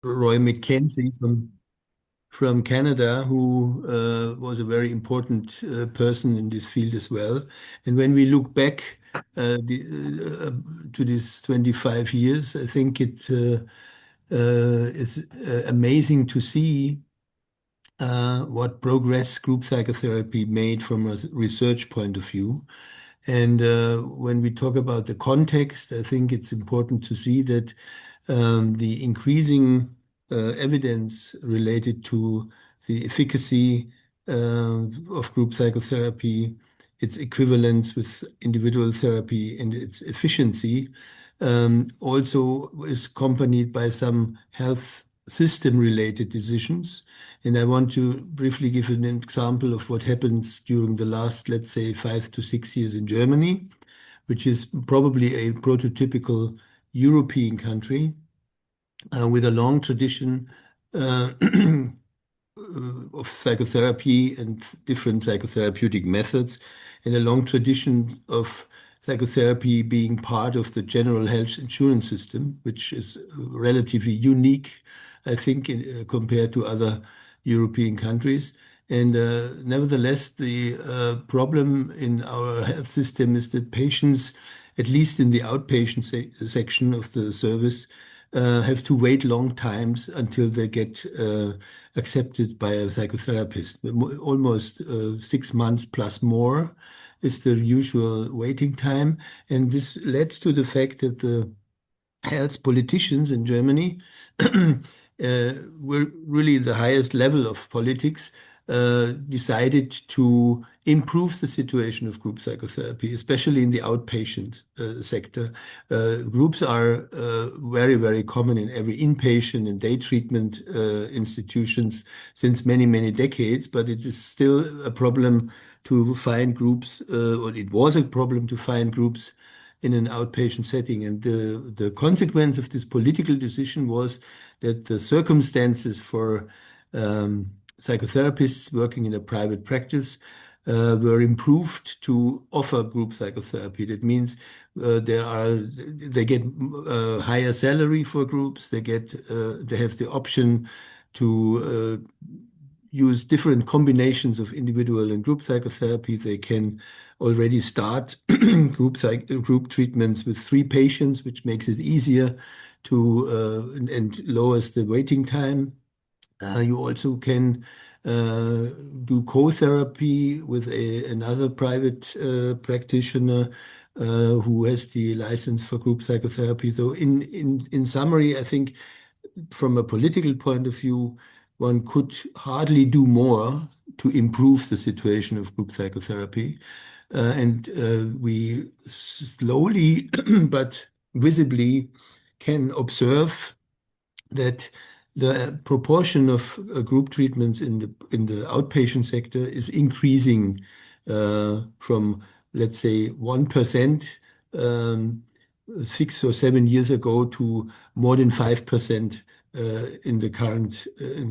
Roy McKenzie from Canada, who was a very important person in this field as well. And when we look back to these 25 years, I think it's amazing to see what progress group psychotherapy made from a research point of view. And when we talk about the context, I think it's important to see that the increasing evidence related to the efficacy of group psychotherapy, its equivalence with individual therapy, and its efficiency also is accompanied by some health system-related decisions. And I want to briefly give an example of what happens during the last, let's say, 5 to 6 years in Germany, which is probably a prototypical European country with a long tradition of psychotherapy and different psychotherapeutic methods, and a long tradition of psychotherapy being part of the general health insurance system, which is relatively unique, I think, compared to other European countries. And nevertheless, the problem in our health system is that patients, at least in the outpatient section of the service, have to wait long times until they get accepted by a psychotherapist. Almost 6 months plus more is the usual waiting time. And this led to the fact that the health politicians in Germany were really the highest level of politics, decided to improve the situation of group psychotherapy, especially in the outpatient sector. Groups are very, very common in every inpatient and day treatment institutions since many, many decades, but it is still a problem to find groups, or it was a problem to find groups in an outpatient setting. And the consequence of this political decision was that the circumstances for psychotherapists working in a private practice were improved to offer group psychotherapy. That means they get higher salary for groups. They have the option to use different combinations of individual and group psychotherapy. They can already start group treatments with 3 patients, which makes it easier to and lowers the waiting time. You also can do co-therapy with another private practitioner who has the license for group psychotherapy. So in summary, I think from a political point of view, one could hardly do more to improve the situation of group psychotherapy. And we slowly but visibly can observe that the proportion of group treatments in the outpatient sector is increasing from, let's say, 1% 6 or 7 years ago to more than 5% in the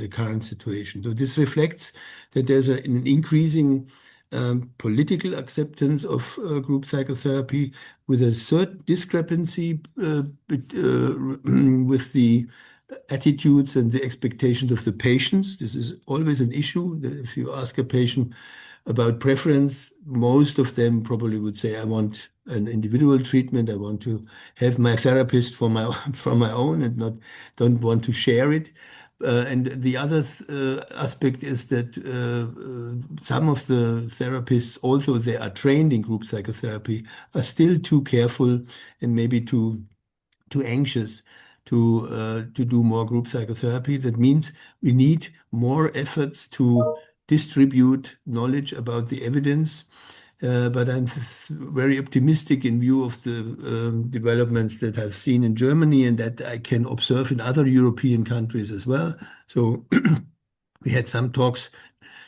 current situation. So this reflects that there's an increasing political acceptance of group psychotherapy, with a certain discrepancy with the attitudes and the expectations of the patients. This is always an issue. If you ask a patient about preference, most of them probably would say, I want an individual treatment. I want to have my therapist for my own and don't want to share it. And the other aspect is that some of the therapists, although they are trained in group psychotherapy, are still too careful and maybe too anxious to do more group psychotherapy. That means we need more efforts to distribute knowledge about the evidence. But I'm very optimistic in view of the developments that I've seen in Germany and that I can observe in other European countries as well. So we had some talks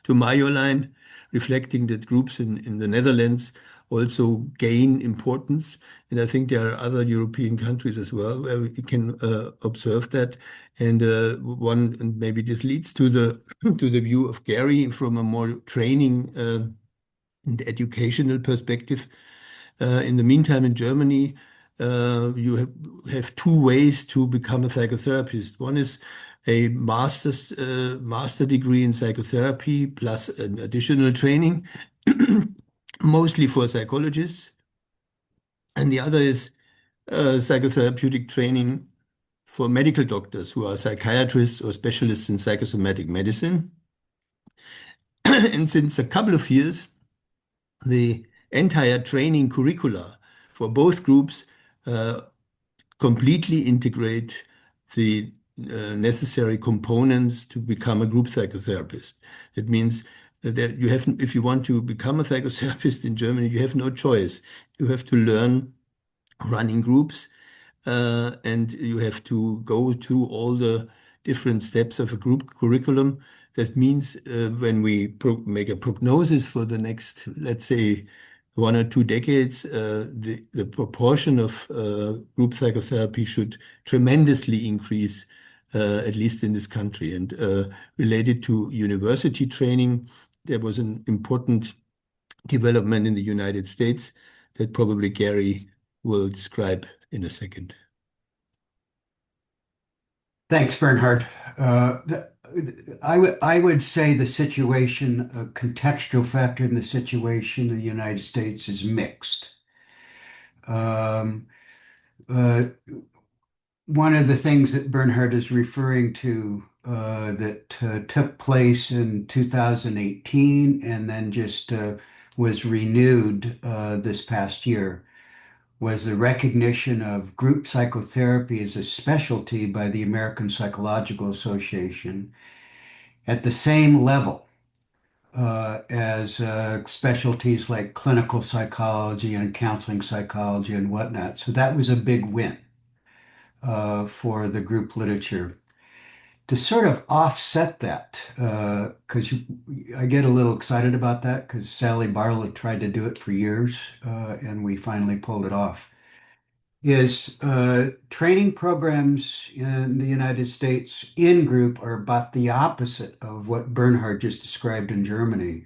to Marjolein reflecting that groups in the Netherlands also gain importance. And I think there are other European countries as well where we can observe that. And and maybe this leads to the view of Gary from a more training and educational perspective. In the meantime, in Germany, you have two ways to become a psychotherapist. One is a master degree in psychotherapy plus an additional training, mostly for psychologists, and the other is psychotherapeutic training for medical doctors who are psychiatrists or specialists in psychosomatic medicine. And since a couple of years, the entire training curricula for both groups uh, completely integrate the necessary components to become a group psychotherapist. That means that you have, if you want to become a psychotherapist in Germany, you have no choice. You have to learn running groups, and you have to go through all the different steps of a group curriculum. That means when we make a prognosis for the next, let's say, 1 or 2 decades, the proportion of group psychotherapy should tremendously increase, at least in this country. And related to university training, there was an important development in the United States that probably Gary will describe in a second. Thanks, Bernhard. I would say the situation, a contextual factor in the situation in the United States is mixed. Um, uh, One of the things that Bernhard is referring to that took place in 2018 and then just was renewed this past year was the recognition of group psychotherapy as a specialty by the American Psychological Association at the same level as specialties like clinical psychology and counseling psychology and whatnot. So that was a big win for the group literature. To sort of offset that, because I get a little excited about that because Sally Barlow tried to do it for years, and we finally pulled it off. Is training programs in the United States in group are about the opposite of what Bernhard just described in Germany.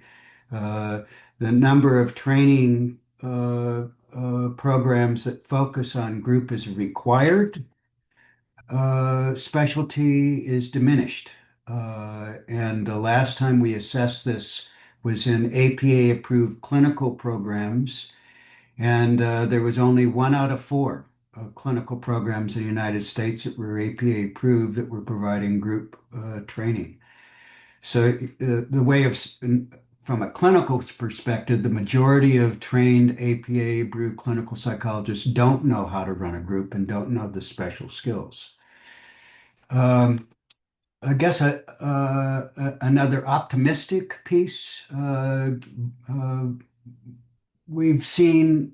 Uh, the number of training programs that focus on group is required. Specialty is diminished. And the last time we assessed this was in APA-approved clinical programs. And there was only 1 out of 4 clinical programs in the United States that were APA approved that were providing group training. So from a clinical perspective, the majority of trained APA approved clinical psychologists don't know how to run a group and don't know the special skills. Um, I guess another optimistic piece. We've seen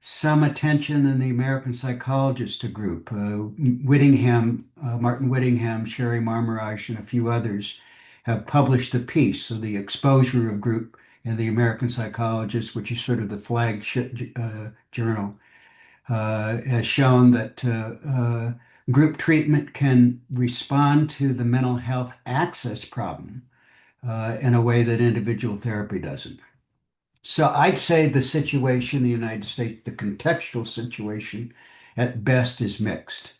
some attention in the American Psychologist group. Martin Whittingham, Sherry Marmarage, and a few others have published a piece. So the exposure of group in the American Psychologist, which is sort of the flagship journal, has shown that group treatment can respond to the mental health access problem in a way that individual therapy doesn't. So I'd say the situation in the United States, the contextual situation at best is mixed.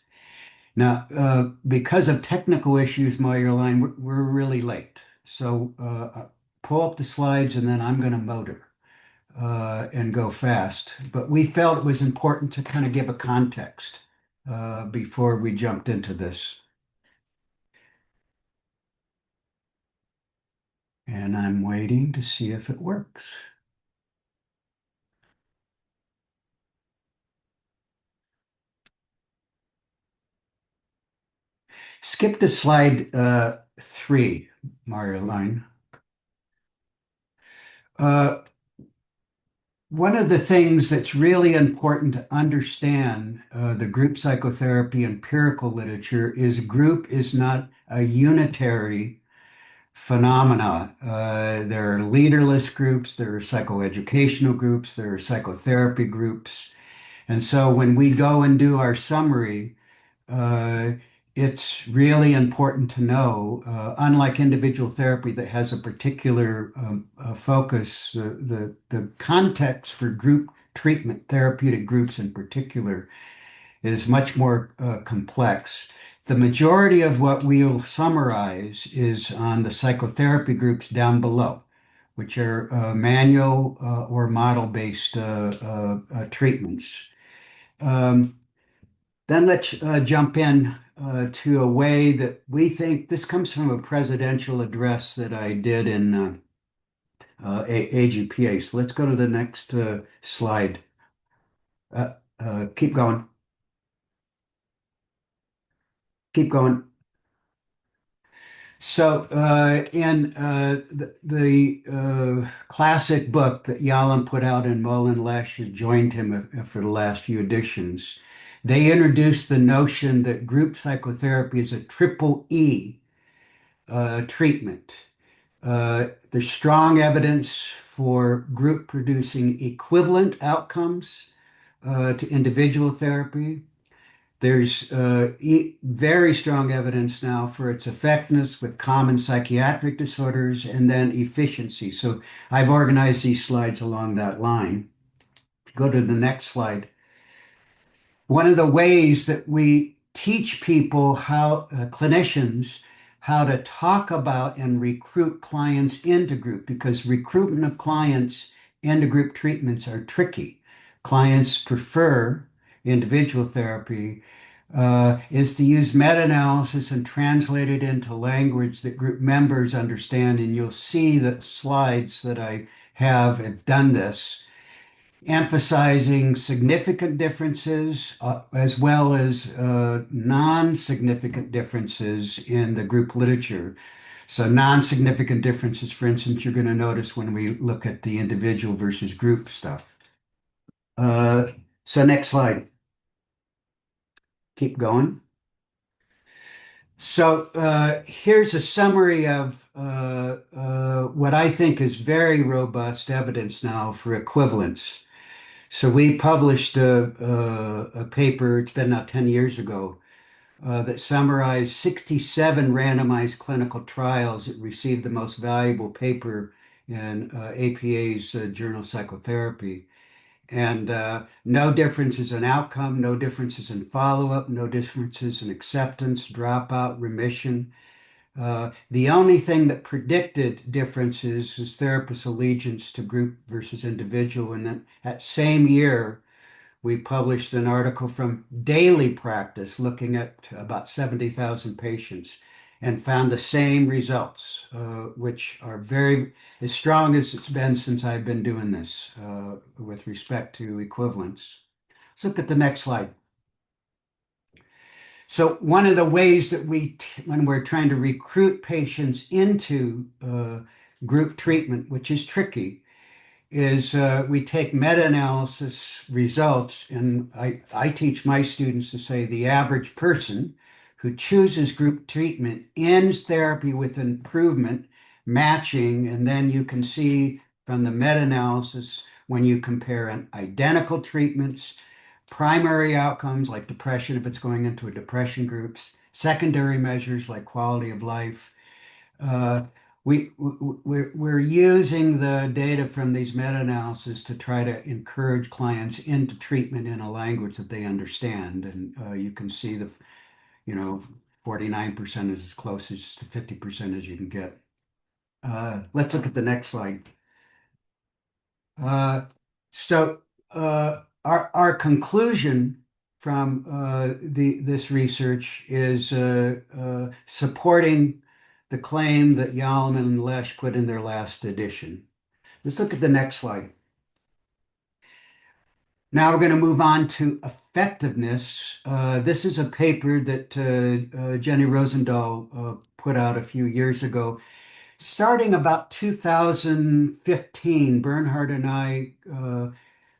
Now, because of technical issues, Line, we're really late. So pull up the slides and then I'm going to motor and go fast. But we felt it was important to kind of give a context before we jumped into this. And I'm waiting to see if it works. Skip to slide 3, Line. Uh, One of the things that's really important to understand the group psychotherapy empirical literature is group is not a unitary phenomena. There are leaderless groups, there are psychoeducational groups, there are psychotherapy groups. And so when we go and do our summary, uh, it's really important to know, unlike individual therapy that has a particular focus, the context for group treatment, therapeutic groups in particular, is much more complex. The majority of what we'll summarize is on the psychotherapy groups down below, which are manual or model-based treatments. Um, then let's jump in to a way that we think this comes from a presidential address that I did in AGPA. So let's go to the next slide. Keep going. Keep going. So, in the classic book that Yalom put out and Mullen Lesh has joined him for the last few editions, they introduced the notion that group psychotherapy is a triple E treatment. There's strong evidence for group producing equivalent outcomes to individual therapy. There's very strong evidence now for its effectiveness with common psychiatric disorders and then efficiency. So I've organized these slides along that line. Go to the next slide. One of the ways that we teach people how, clinicians, how to talk about and recruit clients into group, because recruitment of clients into group treatments are tricky. Clients prefer individual therapy, is to use meta-analysis and translate it into language that group members understand. And you'll see that slides that I have done this, emphasizing significant differences as well as non-significant differences in the group literature. So non-significant differences, for instance, you're going to notice when we look at the individual versus group stuff. So next slide. Keep going. So here's a summary of what I think is very robust evidence now for equivalence. So we published a paper, it's been now 10 years ago, that summarized 67 randomized clinical trials that received the most valuable paper in APA's Journal of Psychotherapy. And no differences in outcome, no differences in follow-up, no differences in acceptance, dropout, remission. The only thing that predicted differences is therapist allegiance to group versus individual. And then that same year, we published an article from daily practice looking at about 70,000 patients and found the same results, which are very as strong as it's been since I've been doing this with respect to equivalence. Let's look at the next slide. So one of the ways that when we're trying to recruit patients into group treatment, which is tricky, is we take meta-analysis results, and I teach my students to say the average person who chooses group treatment ends therapy with improvement, matching, and then you can see from the meta-analysis when you compare identical treatments, primary outcomes like depression if it's going into a depression groups, secondary measures like quality of life. Uh, we're using the data from these meta-analysis to try to encourage clients into treatment in a language that they understand. And you can see 49% is as close as to 50% as you can get. Let's look at the next slide. So our conclusion from this research is supporting the claim that Yalom and Lesh put in their last edition. Let's look at the next slide. Now we're going to move on to effectiveness. This is a paper that Jenny Rosendahl put out a few years ago. Starting about 2015, Bernhard and I,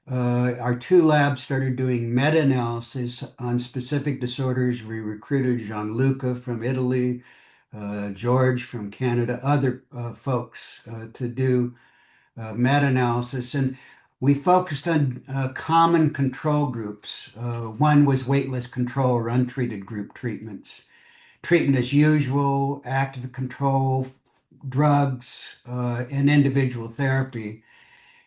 our two labs started doing meta-analysis on specific disorders. We recruited Gianluca from Italy, George from Canada, other folks to do meta-analysis. And we focused on common control groups. One was waitlist control or untreated group treatments. Treatment as usual, active control, drugs, and individual therapy.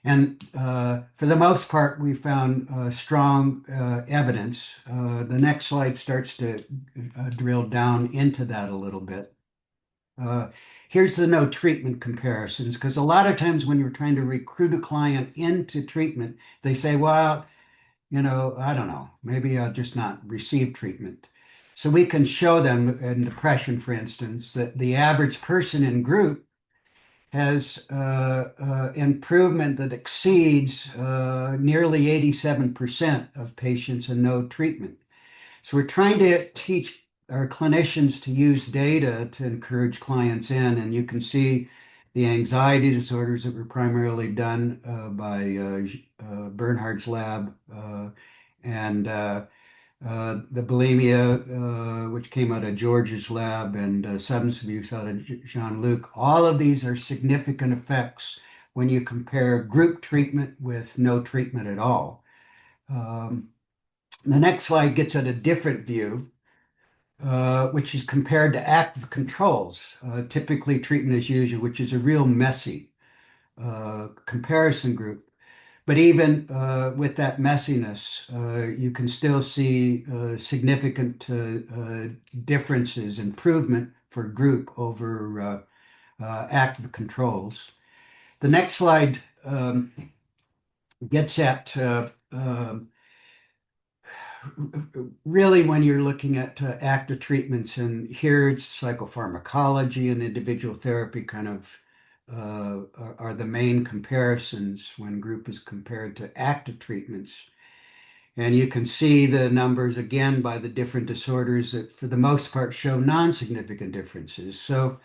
And for the most part, we found strong evidence. The next slide starts to drill down into that a little bit. Uh, Here's the no treatment comparisons, because a lot of times when you're trying to recruit a client into treatment, they say, well, I don't know, maybe I'll just not receive treatment. So we can show them in depression, for instance, that the average person in group has improvement that exceeds nearly 87% of patients in no treatment. So we're trying to teach our clinicians to use data to encourage clients in, and you can see the anxiety disorders that were primarily done by Bernhard's lab and the bulimia, which came out of George's lab, and substance abuse out of Jean-Luc. All of these are significant effects when you compare group treatment with no treatment at all. Um, the next slide gets at a different view, which is compared to active controls. Typically, treatment as usual, which is a real messy comparison group. But even with that messiness, you can still see significant differences, improvement for group over active controls. The next slide gets at really when you're looking at active treatments, and here it's psychopharmacology and individual therapy kind of are the main comparisons when group is compared to active treatments. And you can see the numbers again by the different disorders that for the most part show non-significant differences. So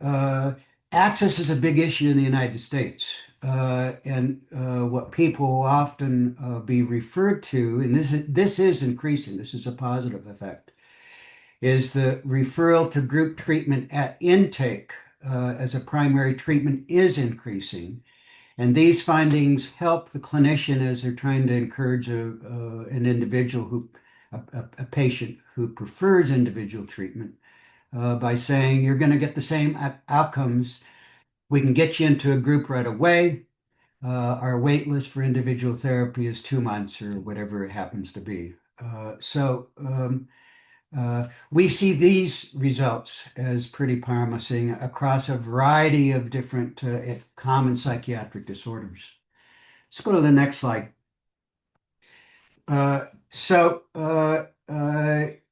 access is a big issue in the United States. And what people will often be referred to, and this is increasing, this is a positive effect, is the referral to group treatment at intake as a primary treatment is increasing. And these findings help the clinician as they're trying to encourage an individual a patient who prefers individual treatment by saying you're going to get the same outcomes. We can get you into a group right away. Our wait list for individual therapy is 2 months or whatever it happens to be. We see these results as pretty promising across a variety of different common psychiatric disorders. Let's go to the next slide.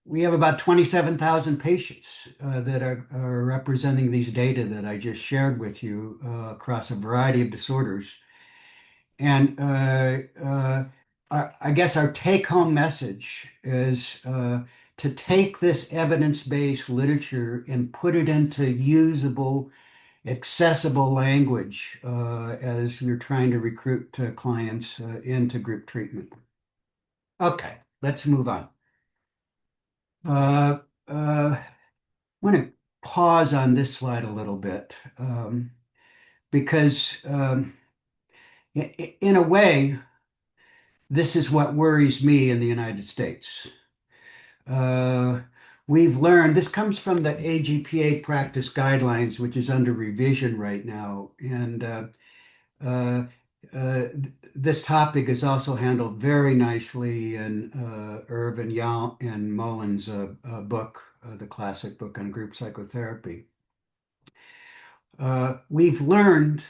We have about 27,000 patients that are representing these data that I just shared with you across a variety of disorders. And I guess our take-home message is to take this evidence-based literature and put it into usable, accessible language as you're trying to recruit clients into group treatment. Okay, let's move on. I want to pause on this slide a little bit because in a way, this is what worries me in the United States. We've learned, this comes from the AGPA practice guidelines, which is under revision right now. And uh, this topic is also handled very nicely in Irvin Yao and Mullen's book, the classic book on group psychotherapy. We've learned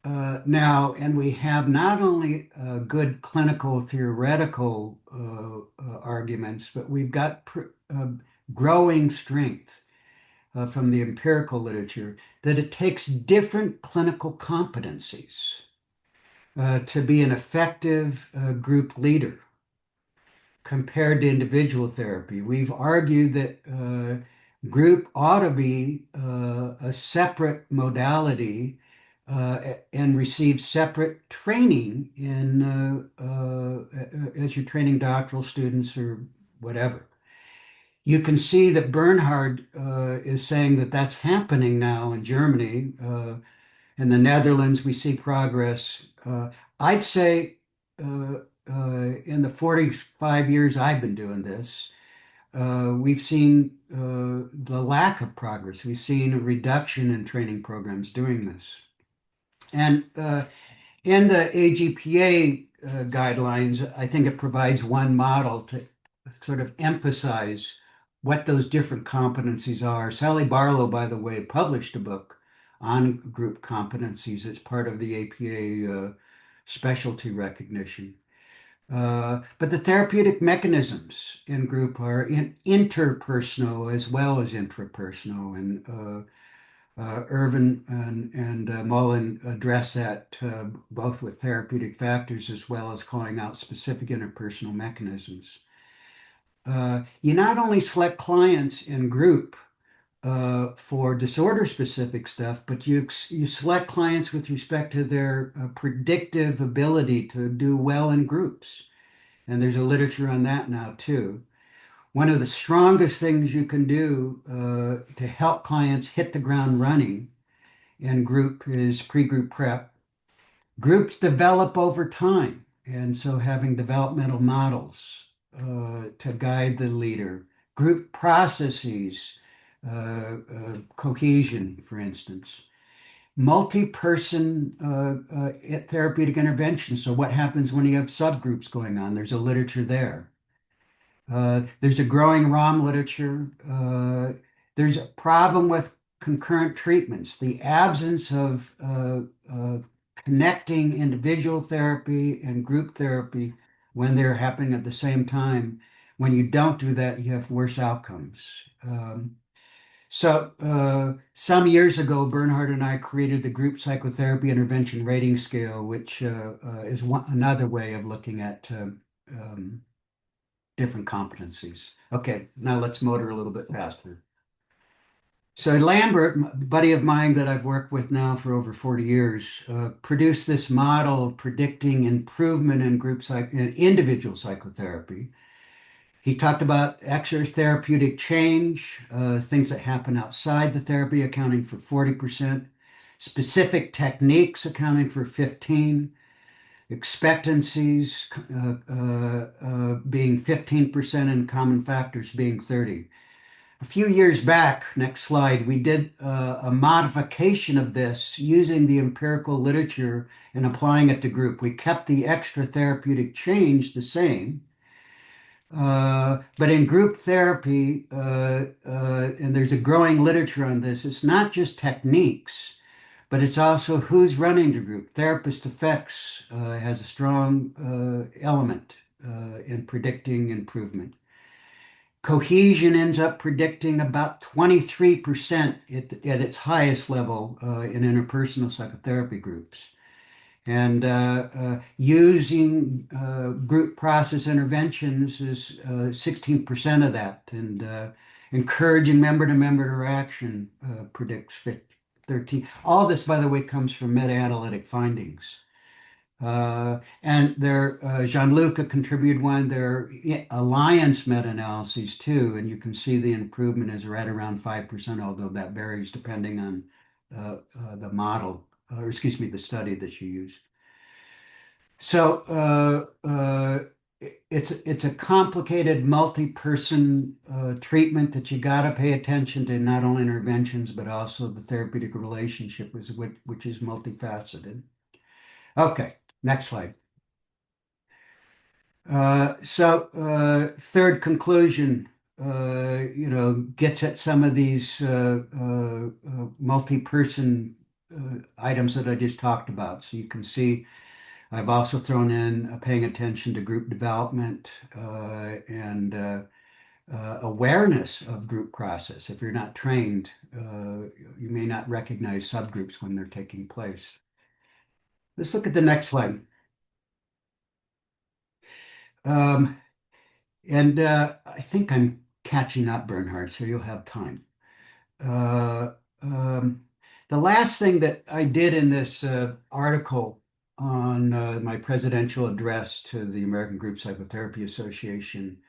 now, and we have not only good clinical theoretical arguments, but we've got growing strength from the empirical literature that it takes different clinical competencies to be an effective group leader compared to individual therapy. We've argued that group ought to be a separate modality and receive separate training as you're training doctoral students or whatever. You can see that Bernhard is saying that that's happening now in Germany. In the Netherlands, we see progress. I'd say in the 45 years I've been doing this, we've seen the lack of progress. We've seen a reduction in training programs doing this. And In the AGPA guidelines, I think it provides one model to sort of emphasize what those different competencies are. Sally Barlow, by the way, published a book on group competencies. It's part of the APA specialty recognition. But the therapeutic mechanisms in group are interpersonal as well as intrapersonal. And Irvin and Mullen address that both with therapeutic factors as well as calling out specific interpersonal mechanisms. You not only select clients in group for disorder-specific stuff, but you select clients with respect to their predictive ability to do well in groups. And there's a literature on that now too. One of the strongest things you can do to help clients hit the ground running in group is pre-group prep. Groups develop over time, and so having developmental models to guide the leader, group processes, cohesion, for instance, multi-person therapeutic intervention. So what happens when you have subgroups going on? There's a literature there. There's a growing ROM literature. There's a problem with concurrent treatments. The absence of connecting individual therapy and group therapy when they're happening at the same time. When you don't do that, you have worse outcomes. Some years ago, Bernhard and I created the group psychotherapy intervention rating scale, which is another way of looking at different competencies. Okay, now let's motor a little bit faster. So Lambert, a buddy of mine that I've worked with now for over 40 years, produced this model of predicting improvement in in individual psychotherapy. He talked about extra-therapeutic change, things that happen outside the therapy accounting for 40%, specific techniques accounting for 15%, expectancies being 15% and common factors being 30%. A few years back, next slide, we did a modification of this using the empirical literature and applying it to group. We kept the extra therapeutic change the same, but in group therapy, and there's a growing literature on this, it's not just techniques, but it's also who's running the group. Therapist effects has a strong element in predicting improvement. Cohesion ends up predicting about 23% at its highest level in interpersonal psychotherapy groups. And using group process interventions is 16% of that. And encouraging member-to-member interaction predicts 13. All this, by the way, comes from meta-analytic findings. And Jean-Luc contributed one. There are alliance meta-analyses too, and you can see the improvement is right around 5%, although that varies depending on the model, or excuse me, the study that you use. So it's a complicated multi-person treatment that you got to pay attention to, not only interventions, but also the therapeutic relationship, which is multifaceted. Okay, next slide. Third conclusion, gets at some of these multi-person items that I just talked about. So you can see I've also thrown in paying attention to group development and awareness of group process. If you're not trained, you may not recognize subgroups when they're taking place. Let's look at the next slide. I think I'm catching up, Bernhard, so you'll have time. The last thing that I did in this article on my presidential address to the American Group Psychotherapy Association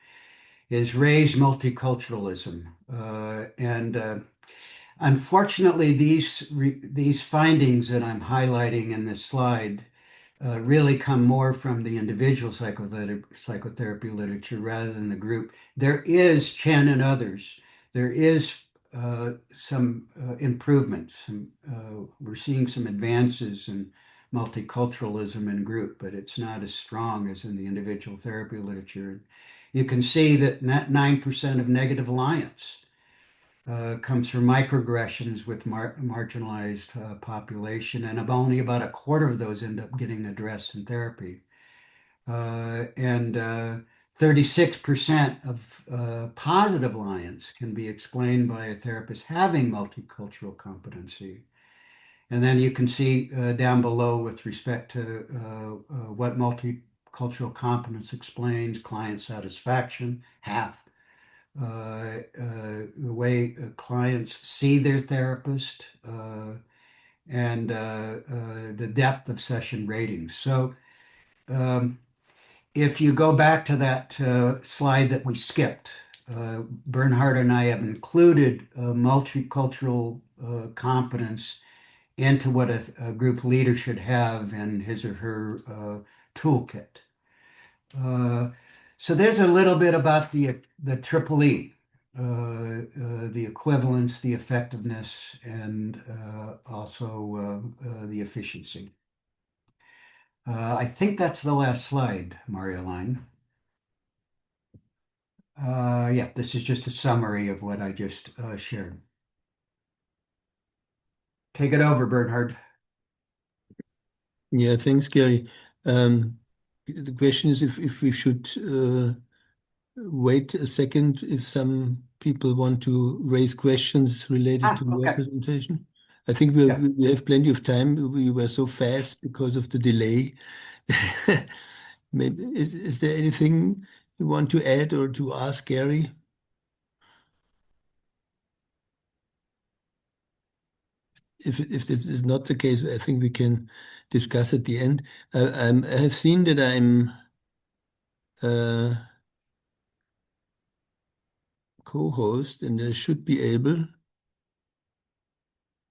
is raise multiculturalism. Unfortunately, these findings that I'm highlighting in this slide really come more from the individual psychotherapy literature rather than the group. There is, Chen and others, there is some improvements. We're seeing some advances in multiculturalism in group, but it's not as strong as in the individual therapy literature. You can see that 9% of negative alliance comes from microaggressions with marginalized population, and only about a quarter of those end up getting addressed in therapy. And 36% of positive alliance can be explained by a therapist having multicultural competency. And then you can see down below with respect to what multicultural competence explains client satisfaction, half. The way clients see their therapist, and the depth of session ratings. So um, if you go back to that slide that we skipped, Bernhard and I have included multicultural competence into what a group leader should have in his or her toolkit. So there's a little bit about the triple E, the equivalence, the effectiveness, and also the efficiency. I think that's the last slide, Marioline. Yeah, this is just a summary of what I just shared. Take it over, Bernhard. Yeah, thanks, Gary. The question is if we should wait a second if some people want to raise questions related to your Okay. presentation. I think Yeah. we have plenty of time. We were so fast because of the delay. Maybe, is there anything you want to add or to ask Gary? If this is not the case, I think we can discuss at the end. I have seen that I'm co-host and I should be able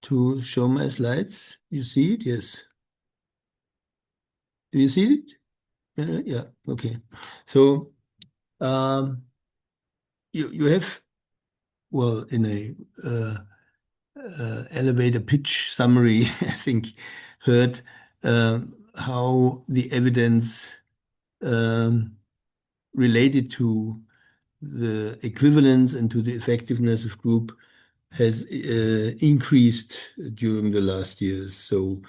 to show my slides. You see it? Yes. Do you see it? Yeah. Okay. So um, you have, well, in a elevator pitch summary, I think, heard how the evidence um, related to the equivalence and to the effectiveness of group has increased during the last years. So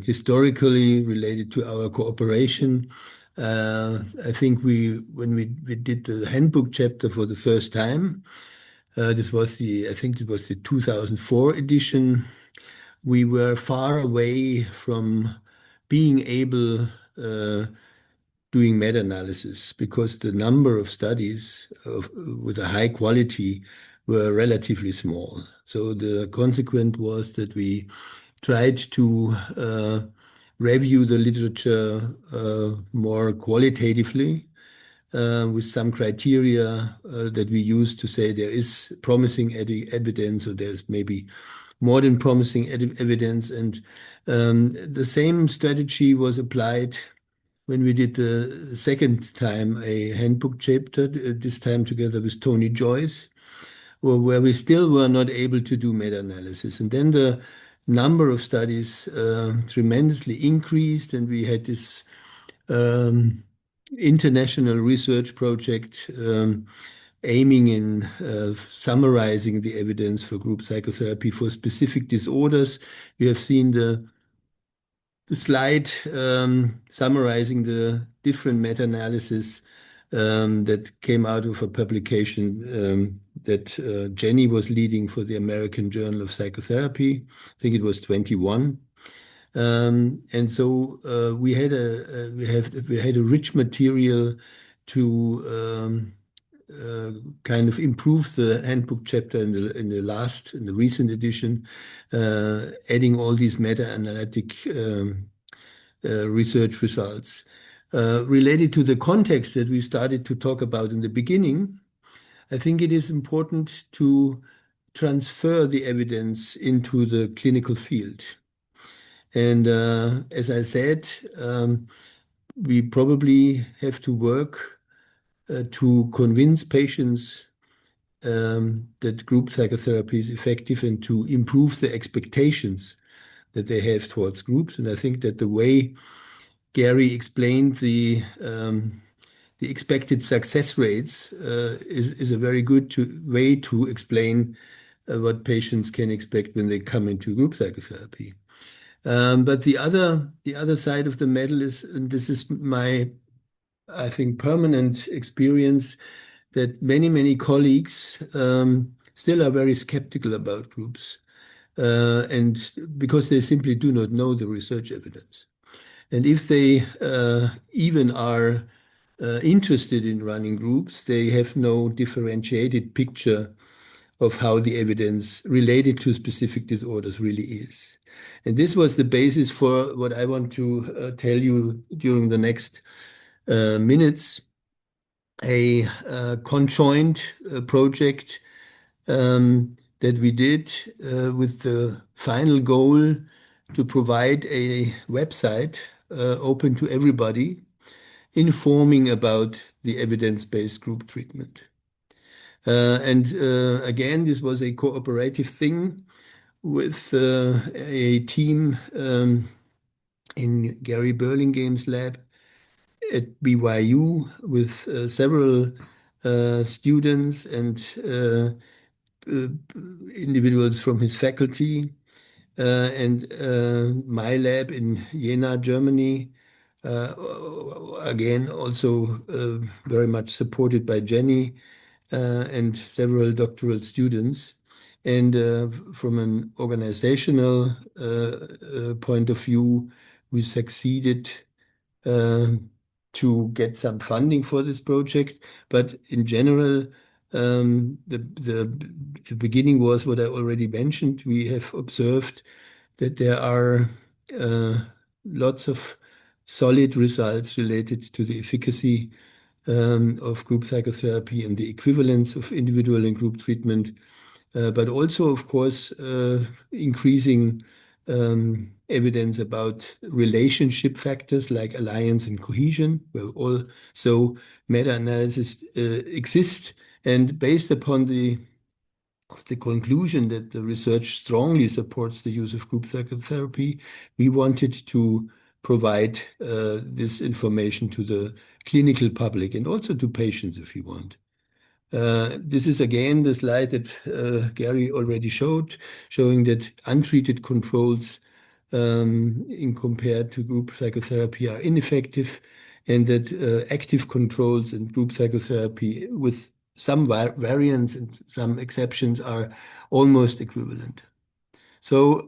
historically related to our cooperation, I think when we did the handbook chapter for the first time, I think it was the 2004 edition. We were far away from being able doing meta-analysis because the number of studies with a high quality were relatively small. So the consequence was that we tried to review the literature more qualitatively with some criteria that we use to say there is promising evidence or there's maybe more than promising evidence. And the same strategy was applied when we did the second time a handbook chapter, this time together with Tony Joyce, where we still were not able to do meta-analysis. And then the number of studies tremendously increased, and we had this international research project aiming in summarizing the evidence for group psychotherapy for specific disorders. You have seen the slide summarizing the different meta-analysis that came out of a publication that Jenny was leading for the American Journal of Psychotherapy. I think it was 21. And so we had a rich material to kind of improve the handbook chapter in the recent edition, adding all these meta-analytic research results. Related to the context that we started to talk about in the beginning, I think it is important to transfer the evidence into the clinical field. And as I said, we probably have to work to convince patients that group psychotherapy is effective and to improve the expectations that they have towards groups. And I think that the way Gary explained the expected success rates is a very good way to explain what patients can expect when they come into group psychotherapy. But the other side of the medal is, and this is my, I think, permanent experience, that many colleagues still are very skeptical about groups, and because they simply do not know the research evidence. And if they even are interested in running groups, they have no differentiated picture of how the evidence related to specific disorders really is. And this was the basis for what I want to tell you during the next minutes, a conjoint project that we did with the final goal to provide a website open to everybody, informing about the evidence-based group treatment. And again, this was a cooperative thing with a team in Gary Burlingame's lab at BYU with several students and uh, individuals from his faculty, and my lab in Jena, Germany, again, also very much supported by Jenny and several doctoral students. And from an organizational point of view, we succeeded uh, to get some funding for this project. But in general, the beginning was what I already mentioned. We have observed that there are uh, lots of solid results related to the efficacy of group psychotherapy and the equivalence of individual and group treatment, but also, of course, increasing evidence about relationship factors like alliance and cohesion, where also meta-analysis exist. And based upon the conclusion that the research strongly supports the use of group psychotherapy, we wanted to provide this information to the clinical public and also to patients if you want. This is again the slide that Gary already showed, showing that untreated controls in compared to group psychotherapy are ineffective, and that active controls and group psychotherapy with some variants and some exceptions are almost equivalent. So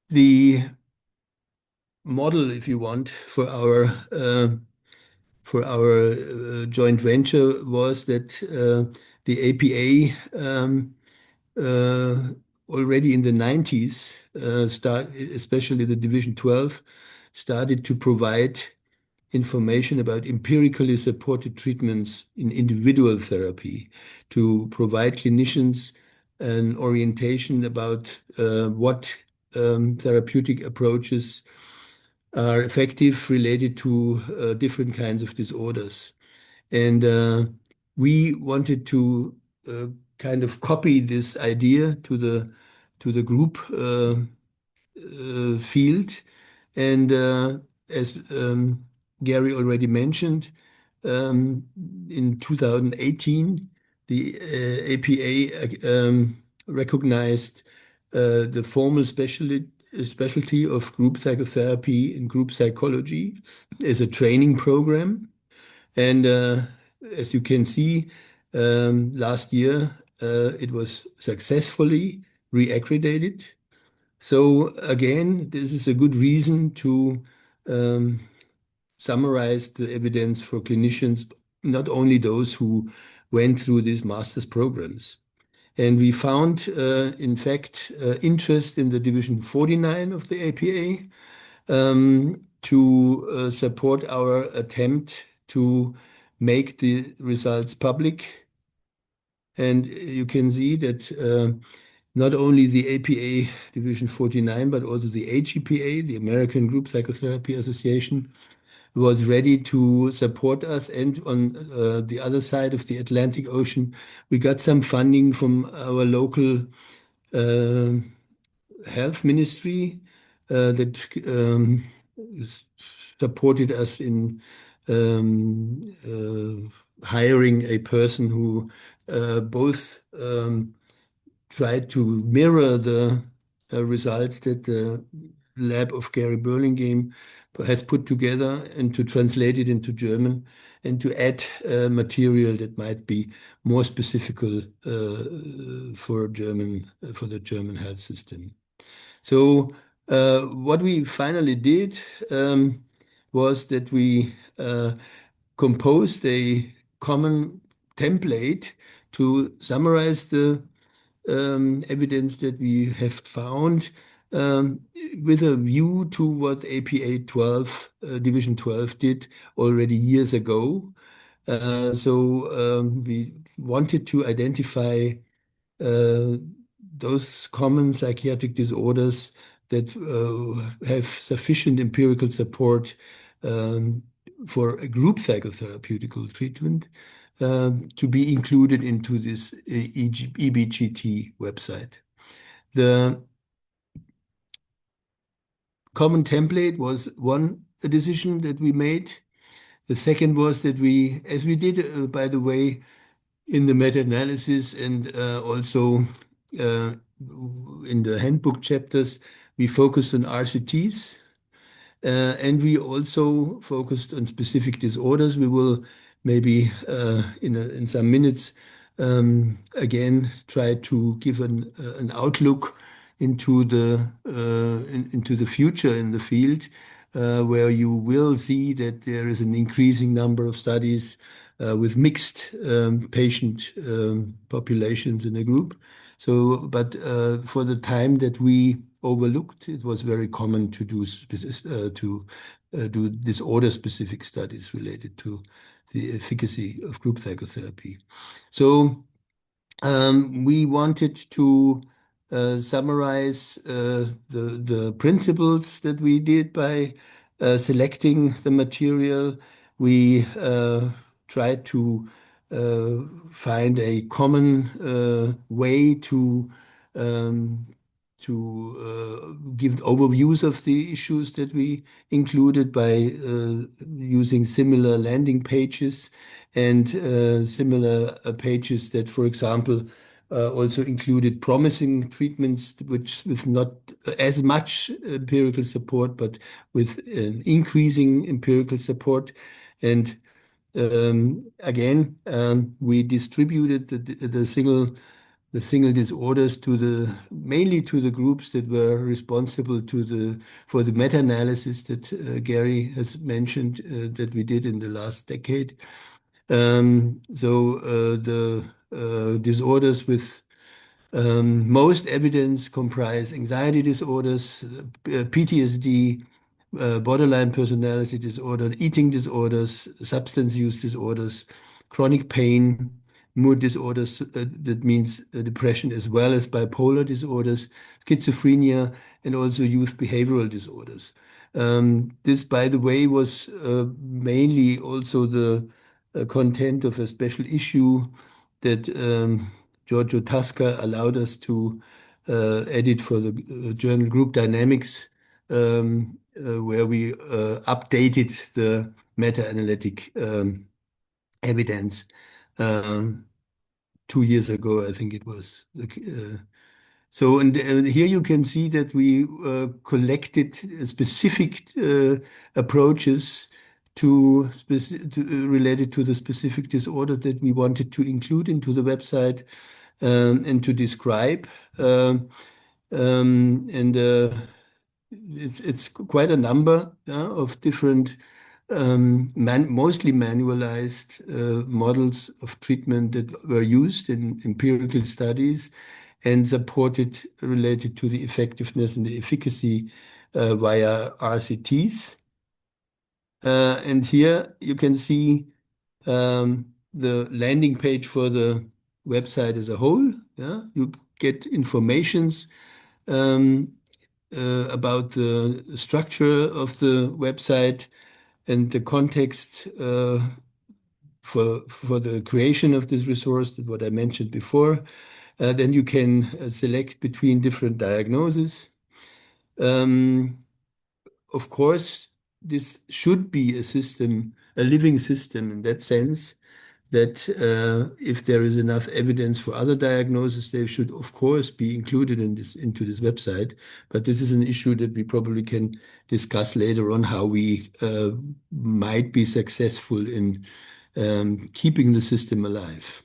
the model, if you want, for our joint venture was that the APA already in the 90s, especially the Division 12, started to provide information about empirically supported treatments in individual therapy to provide clinicians an orientation about what therapeutic approaches are effective related to different kinds of disorders. And we wanted to kind of copy this idea to the group field. And as Gary already mentioned, in 2018, the APA recognized the formal specialty of group psychotherapy and group psychology as a training program. And as you can see, last year it was successfully reaccredited. So again, this is a good reason to um, summarize the evidence for clinicians, not only those who went through these master's programs. And we found, in fact, interest in the Division 49 of the APA to support our attempt to make the results public. And you can see that not only the APA Division 49, but also the AGPA, the American Group Psychotherapy Association, was ready to support us. And on the other side of the Atlantic Ocean, we got some funding from our local health ministry that supported us in hiring a person who both tried to mirror the results that the lab of Gary Burlingame has put together and to translate it into German and to add material that might be more specific for the German health system. So what we finally did was that we composed a common template to summarize the evidence that we have found um, with a view to what APA 12, Division 12 did already years ago. So we wanted to identify uh, those common psychiatric disorders that have sufficient empirical support um, for a group psychotherapeutical treatment to be included into this EBGT website. The common template was one decision that we made. The second was that we, as we did, by the way, in the meta-analysis and also uh, in the handbook chapters, we focused on RCTs and we also focused on specific disorders. We will maybe in some minutes again try to give an outlook into the future in the field, where you will see that there is an increasing number of studies with mixed patient populations in a group. So, but for the time that we overlooked, it was very common to do disorder-specific studies related to the efficacy of group psychotherapy. So we wanted to summarize the principles that we did by selecting the material. We tried to find a common way um, to give overviews of the issues that we included by using similar landing pages and similar pages that, for example, also included promising treatments, which with not as much empirical support, but with an increasing empirical support. And again, we distributed the single disorders to mainly to the groups that were responsible for the meta-analysis that Gary has mentioned that we did in the last decade. So the disorders with most evidence comprise anxiety disorders, PTSD, borderline personality disorder, eating disorders, substance use disorders, chronic pain, mood disorders, that means depression as well as bipolar disorders, schizophrenia, and also youth behavioral disorders. This, by the way, was mainly also the content of a special issue that Giorgio Tasca allowed us to edit for the journal Group Dynamics, where we updated the meta-analytic evidence um, 2 years ago, I think it was. So, and here you can see that we collected specific approaches related to the specific disorder that we wanted to include into the website and to describe. And it's quite a number of different, mostly manualized models of treatment that were used in empirical studies and supported related to the effectiveness and the efficacy via RCTs. And here you can see the landing page for the website as a whole. Yeah? You get informations about the structure of the website and the context for the creation of this resource, that what I mentioned before. Then you can select between different diagnoses. Um, of course, this should be a system, a living system in that sense, that if there is enough evidence for other diagnoses, they should, of course, be included in this into this website. But this is an issue that we probably can discuss later on, how we might be successful in keeping the system alive.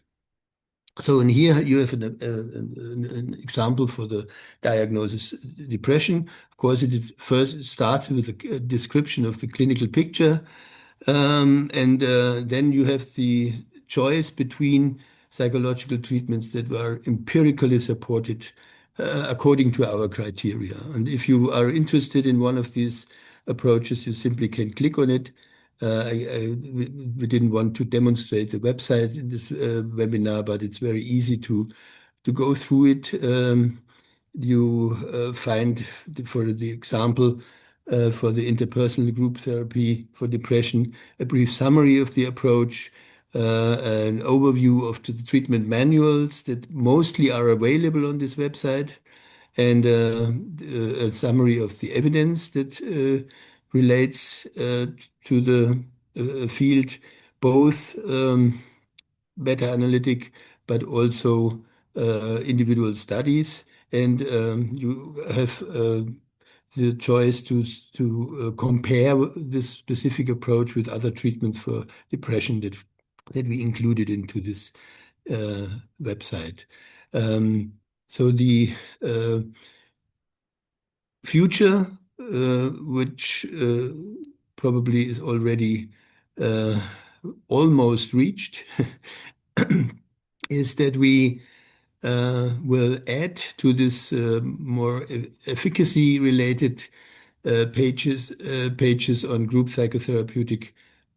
So in here you have an example for the diagnosis depression. Of course, it is first starts with a description of the clinical picture, and then you have the choice between psychological treatments that were empirically supported according to our criteria. And if you are interested in one of these approaches, you simply can click on it. We didn't want to demonstrate the website in this webinar, but it's very easy to go through it. You find, for the example, for the interpersonal group therapy for depression, a brief summary of the approach, an overview of the treatment manuals that mostly are available on this website, and a summary of the evidence that relates to the field, both meta-analytic but also individual studies. And you have the choice to compare this specific approach with other treatments for depression that we included into this website. So the future, which probably is already uh, almost reached, is that we will add to this more efficacy-related pages on group psychotherapeutic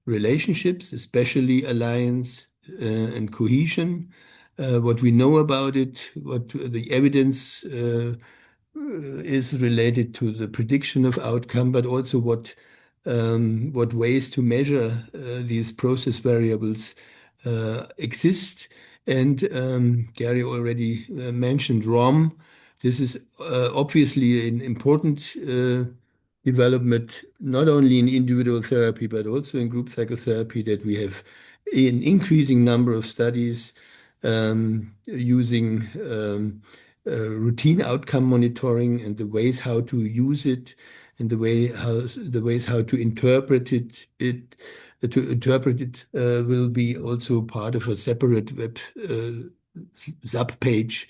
relationships, especially alliance and cohesion, what we know about it, what the evidence is related to the prediction of outcome, but also what ways to measure these process variables exist. And Gary already mentioned ROM. This is obviously an important development, not only in individual therapy, but also in group psychotherapy, that we have an increasing number of studies using routine outcome monitoring and the ways how to use it, and the ways how to interpret it will be also part of a separate web sub page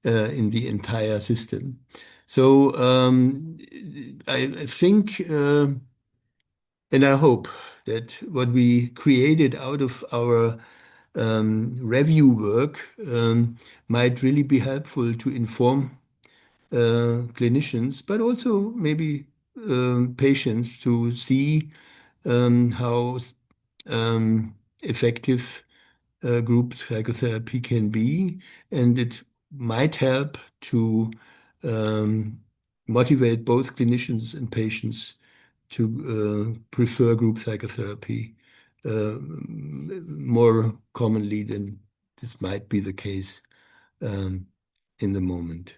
in the entire system. So I think and I hope that what we created out of our review work might really be helpful to inform clinicians, but also maybe patients, to see how effective group psychotherapy can be, and it might help to um, motivate both clinicians and patients to prefer group psychotherapy more commonly than this might be the case um, in the moment.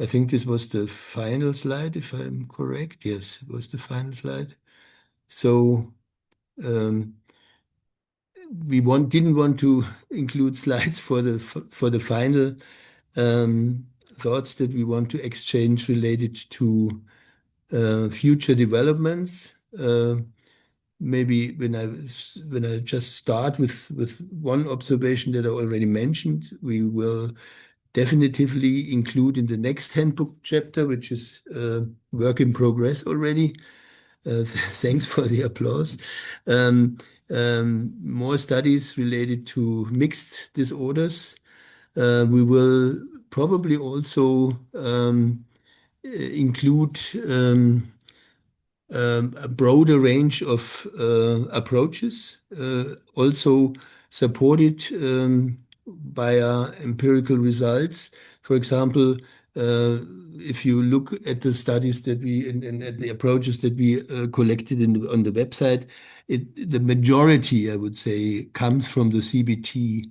I think this was the final slide, if I'm correct. Yes, it was the final slide. So um, didn't want to include slides for the final thoughts that we want to exchange related to future developments. Maybe when I just start with one observation that I already mentioned, we will definitively include in the next handbook chapter, which is work in progress already. Thanks for the applause. Um, More studies related to mixed disorders. We will probably also include a broader range of approaches, also supported by our empirical results. For example, if you look at the studies that we and at the approaches that we collected on the website, the majority, I would say, comes from the CBT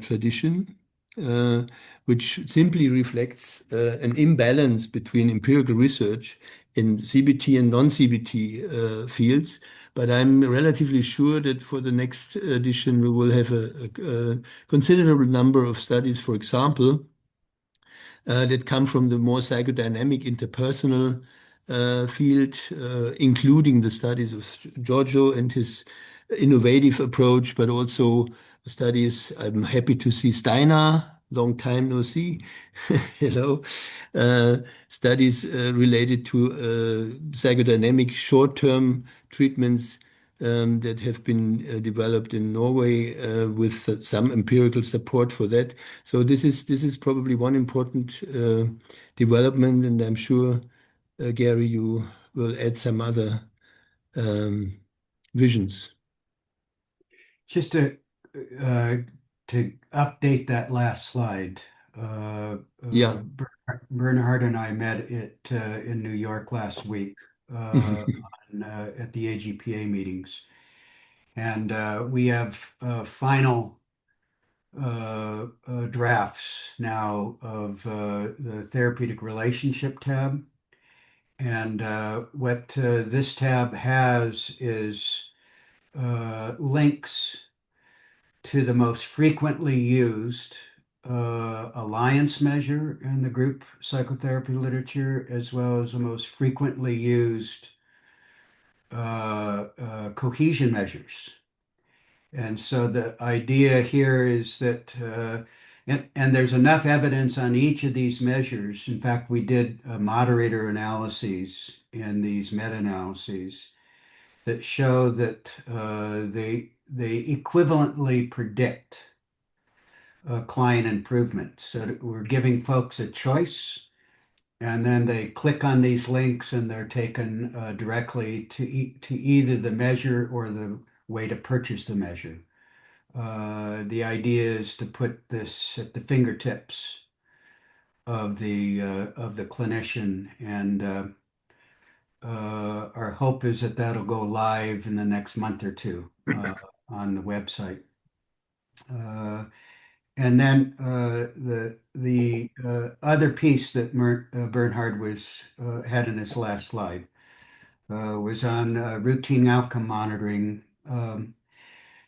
tradition. uh, which simply reflects an imbalance between empirical research in CBT and non-CBT fields. But I'm relatively sure that for the next edition, we will have a considerable number of studies, for example, that come from the more psychodynamic interpersonal field, including the studies of Giorgio and his innovative approach, but also studies. I'm happy to see Steiner, long time no see. Hello. Uh, Studies related to psychodynamic short-term treatments that have been developed in Norway with some empirical support for that. So this is probably one important development, and I'm sure, Gary, you will add some other um, visions. Just uh, to update that last slide, Yeah. Bernhard and I met in New York last week at the AGPA meetings, and we have final drafts now of the therapeutic relationship tab. And what this tab has is links to the most frequently used alliance measure in the group psychotherapy literature, as well as the most frequently used cohesion measures. And so the idea here is that, and there's enough evidence on each of these measures. In fact, we did moderator analyses in these meta-analyses that show that they equivalently predict client improvement. So that we're giving folks a choice, and then they click on these links and they're taken directly to either the measure or the way to purchase the measure. The idea is to put this at the fingertips of the clinician, and our hope is that that'll go live in the next month or two on the website. Uh, and then the other piece that Bernhard was had in his last slide was on routine outcome monitoring.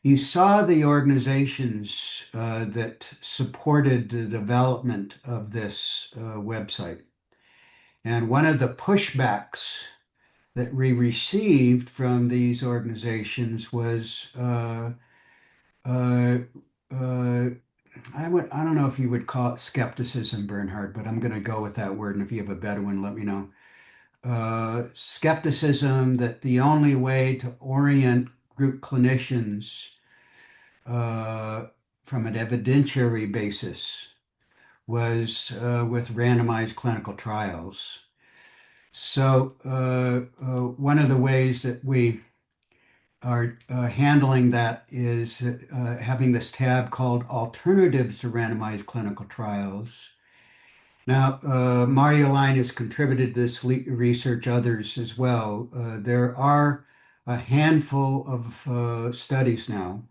You saw the organizations that supported the development of this website. And one of the pushbacks that we received from these organizations was uh, uh, I don't know if you would call it skepticism, Bernhard, but I'm going to go with that word. And if you have a better one, let me know. Skepticism that the only way to orient group clinicians uh, from an evidentiary basis was with randomized clinical trials. So one of the ways that we are handling that is having this tab called Alternatives to Randomized Clinical Trials. Now, Mario Line has contributed to this research, others as well. There are a handful of studies now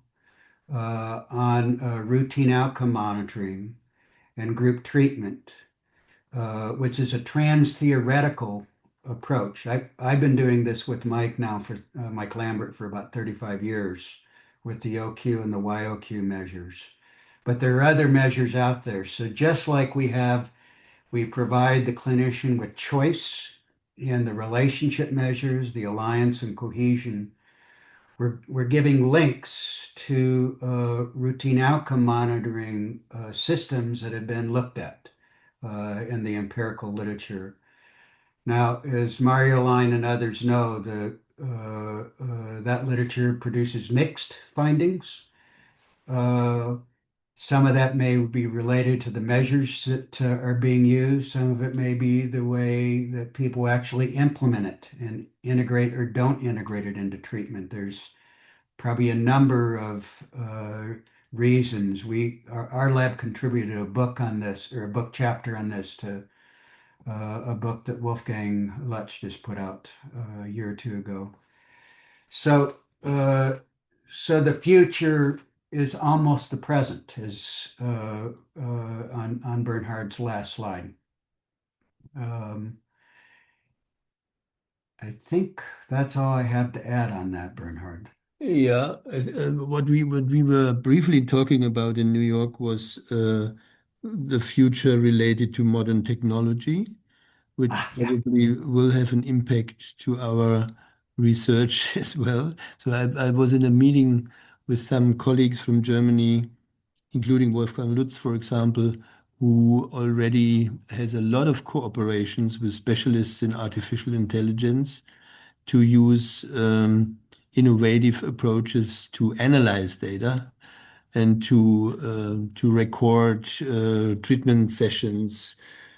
on routine outcome monitoring and group treatment, which is a trans-theoretical approach. I've been doing this with Mike now for Mike Lambert for about 35 years with the OQ and the YOQ measures. But there are other measures out there. So just like we provide the clinician with choice in the relationship measures, the alliance and cohesion, we're giving links to routine outcome monitoring systems that have been looked at in the empirical literature. Now, as Mario Line and others know, that literature produces mixed findings. Uh, some of that may be related to the measures that are being used. Some of it may be the way that people actually implement it and integrate or don't integrate it into treatment. There's probably a number of reasons. Our lab contributed a book on this, or a book chapter on this, to a book that Wolfgang Lutz just put out a year or two ago. So, so the future is almost the present, as on Bernhard's last slide. Um, I think that's all I have to add on that, Bernhard. Yeah, what we were briefly talking about in New York was the future related to modern technology, which Ah, yeah. probably will have an impact to our research as well. So I was in a meeting with some colleagues from Germany, including Wolfgang Lutz, for example, who already has a lot of cooperations with specialists in artificial intelligence to use innovative approaches to analyze data and to record treatment sessions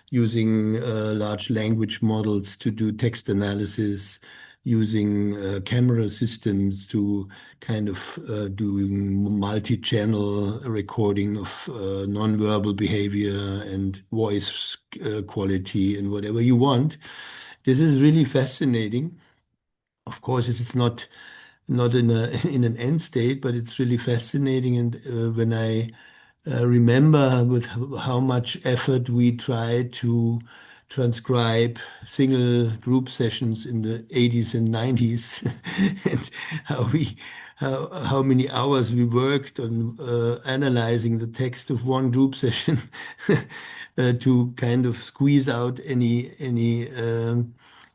using large language models to do text analysis, using camera systems to kind of doing multi-channel recording of nonverbal behavior and voice quality and whatever you want. This is really fascinating. Of course, it's not in a in an end state, but it's really fascinating. And when I remember with how much effort we tried to transcribe single group sessions in the 80s and 90s, and how we how many hours we worked on analyzing the text of one group session to kind of squeeze out any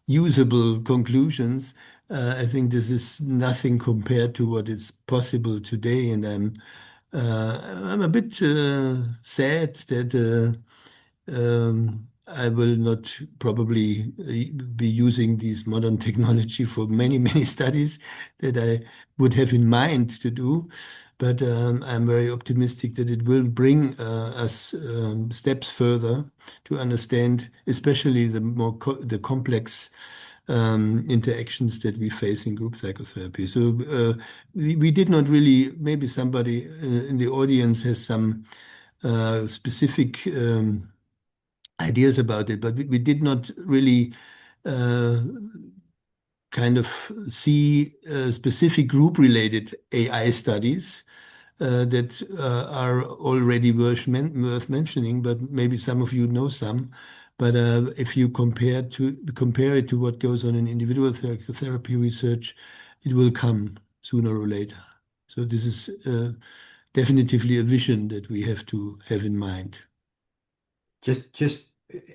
usable conclusions. I think this is nothing compared to what is possible today, and I'm a bit sad that I will not probably be using these modern technology for many, many studies that I would have in mind to do. But I'm very optimistic that it will bring us steps further to understand, especially the complex interactions that we face in group psychotherapy. So we did not really, maybe somebody in the audience has some specific ideas about it, but we did not really uh, kind of see specific group-related AI studies that are already worth mentioning, but maybe some of you know some. But if you compare it to what goes on in individual therapy research, it will come sooner or later. So this is definitively a vision that we have to have in mind. Just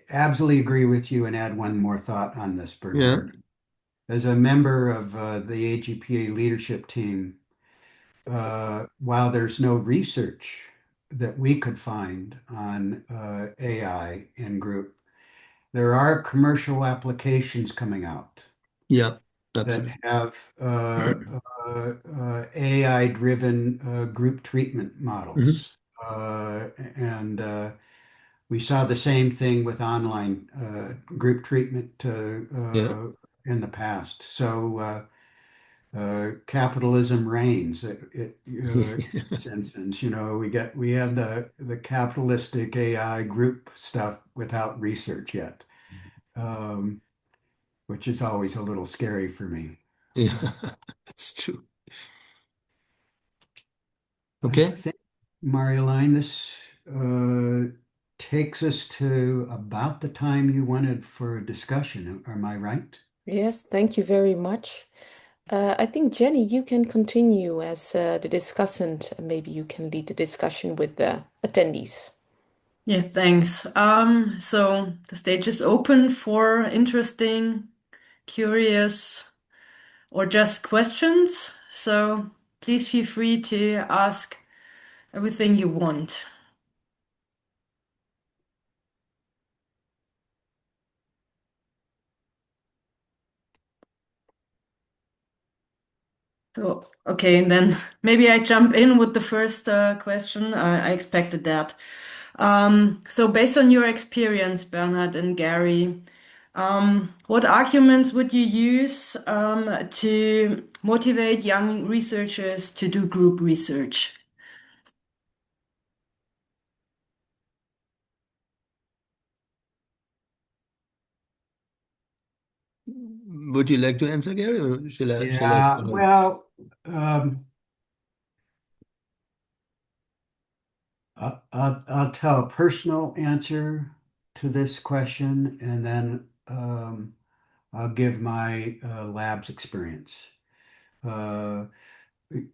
absolutely agree with you and add one more thought on this, Yeah, Bernhard. As a member of the AGPA leadership team, while there's no research that we could find on AI in group, there are commercial applications coming out yeah, that absolutely. have AI-driven group treatment Mhm. models. And we saw the same thing with online group treatment Yeah. in the past. So capitalism reigns. In this instance, we have the capitalistic AI group stuff without research yet, um, which is always a little scary for me. Yeah, that's true. I Okay. think, Marioline, this takes us to about the time you wanted for a discussion. Am I right? Yes, thank you very much. I think, Jenny, you can continue as the discussant. Maybe you can lead the discussion with the attendees. Yeah, thanks. So the stage is open for interesting, curious, or just questions. So please feel free to ask everything you want. So, okay, and then maybe I jump in with the first question. I expected that. So based on your experience, Bernhard and Gary, what arguments would you use to motivate young researchers to do group research? Would you like to answer, Gary, or shall I Yeah, start on? well, um, I'll tell a personal answer to this question, and then I'll give my lab's experience. Uh,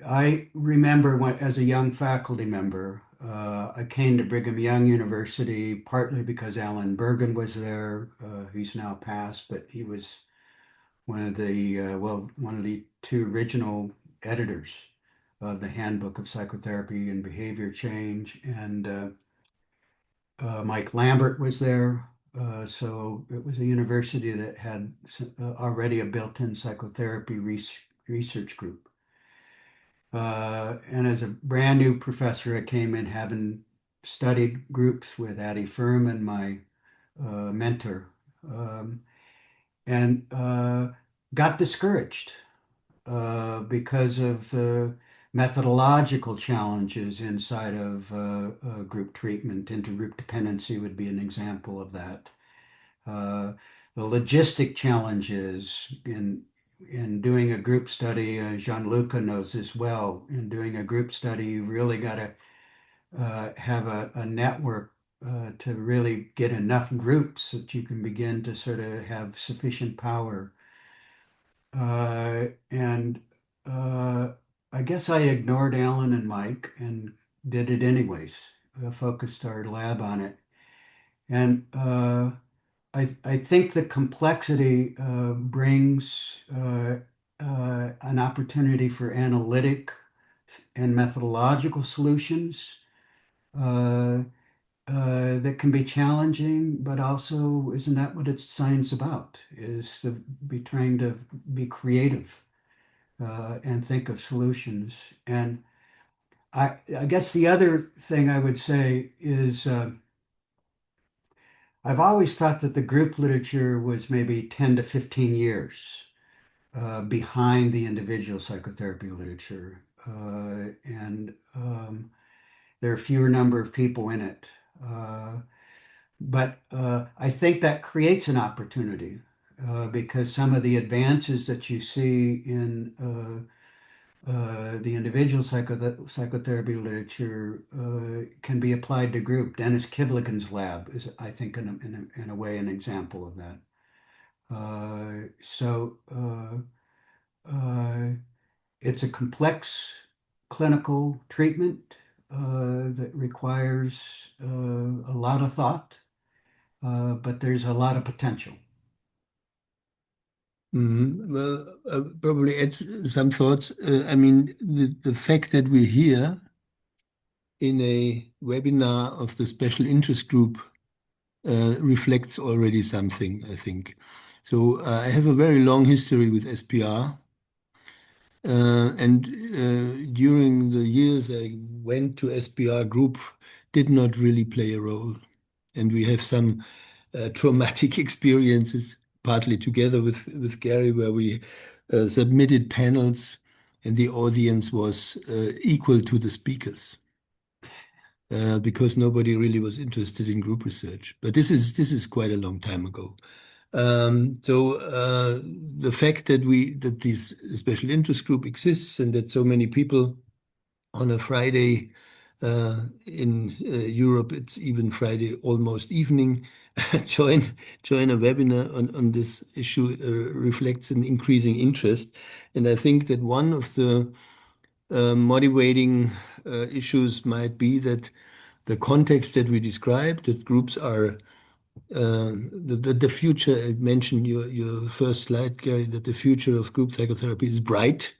I remember when, as a young faculty member, I came to Brigham Young University partly because Alan Bergen was there. He's now passed, but he was one of the two original editors of the Handbook of Psychotherapy and Behavior Change, and Mike Lambert was there. So it was a university that had already a built-in psychotherapy research group. And as a brand new professor, I came in having studied groups with Addie Furman, my mentor, and got discouraged because of the methodological challenges inside of group treatment. Intergroup dependency would be an example of that. The logistic challenges in doing a group study, Gianluca knows this well. In doing a group study, you really got to have a network to really get enough groups that you can begin to sort of have sufficient power. And I guess I ignored Alan and Mike and did it anyways, focused our lab on it. And I think the complexity brings an opportunity for analytic and methodological solutions uh, that can be challenging, but also isn't that what it's science about? Is to be trying to be creative and think of solutions. And I guess the other thing I would say is I've always thought that the group literature was maybe 10 to 15 years behind the individual psychotherapy literature. And there are a fewer number of people in it. But I think that creates an opportunity because some of the advances that you see in the individual psychotherapy literature can be applied to group. Dennis Kivlikin's lab is, I think, in a way, an example of that. So it's a complex clinical treatment that requires a lot of thought, but there's a lot of potential. Well, probably add some thoughts. I mean, the fact that we're here in a webinar of the special interest group reflects already something, I think. So I have a very long history with SPR. And during the years I went to SPR group, did not really play a role. And we have some traumatic experiences, partly together with Gary, where we submitted panels and the audience was equal to the speakers. Because nobody really was interested in group research. But this is quite a long time ago. So the fact that this special interest group exists and that so many people on a Friday in Europe, it's even Friday almost evening, join a webinar on this issue reflects an increasing interest. And I think that one of the motivating issues might be that the context that we described, that groups are the future. I mentioned your first slide, Gary, that the future of group psychotherapy is bright,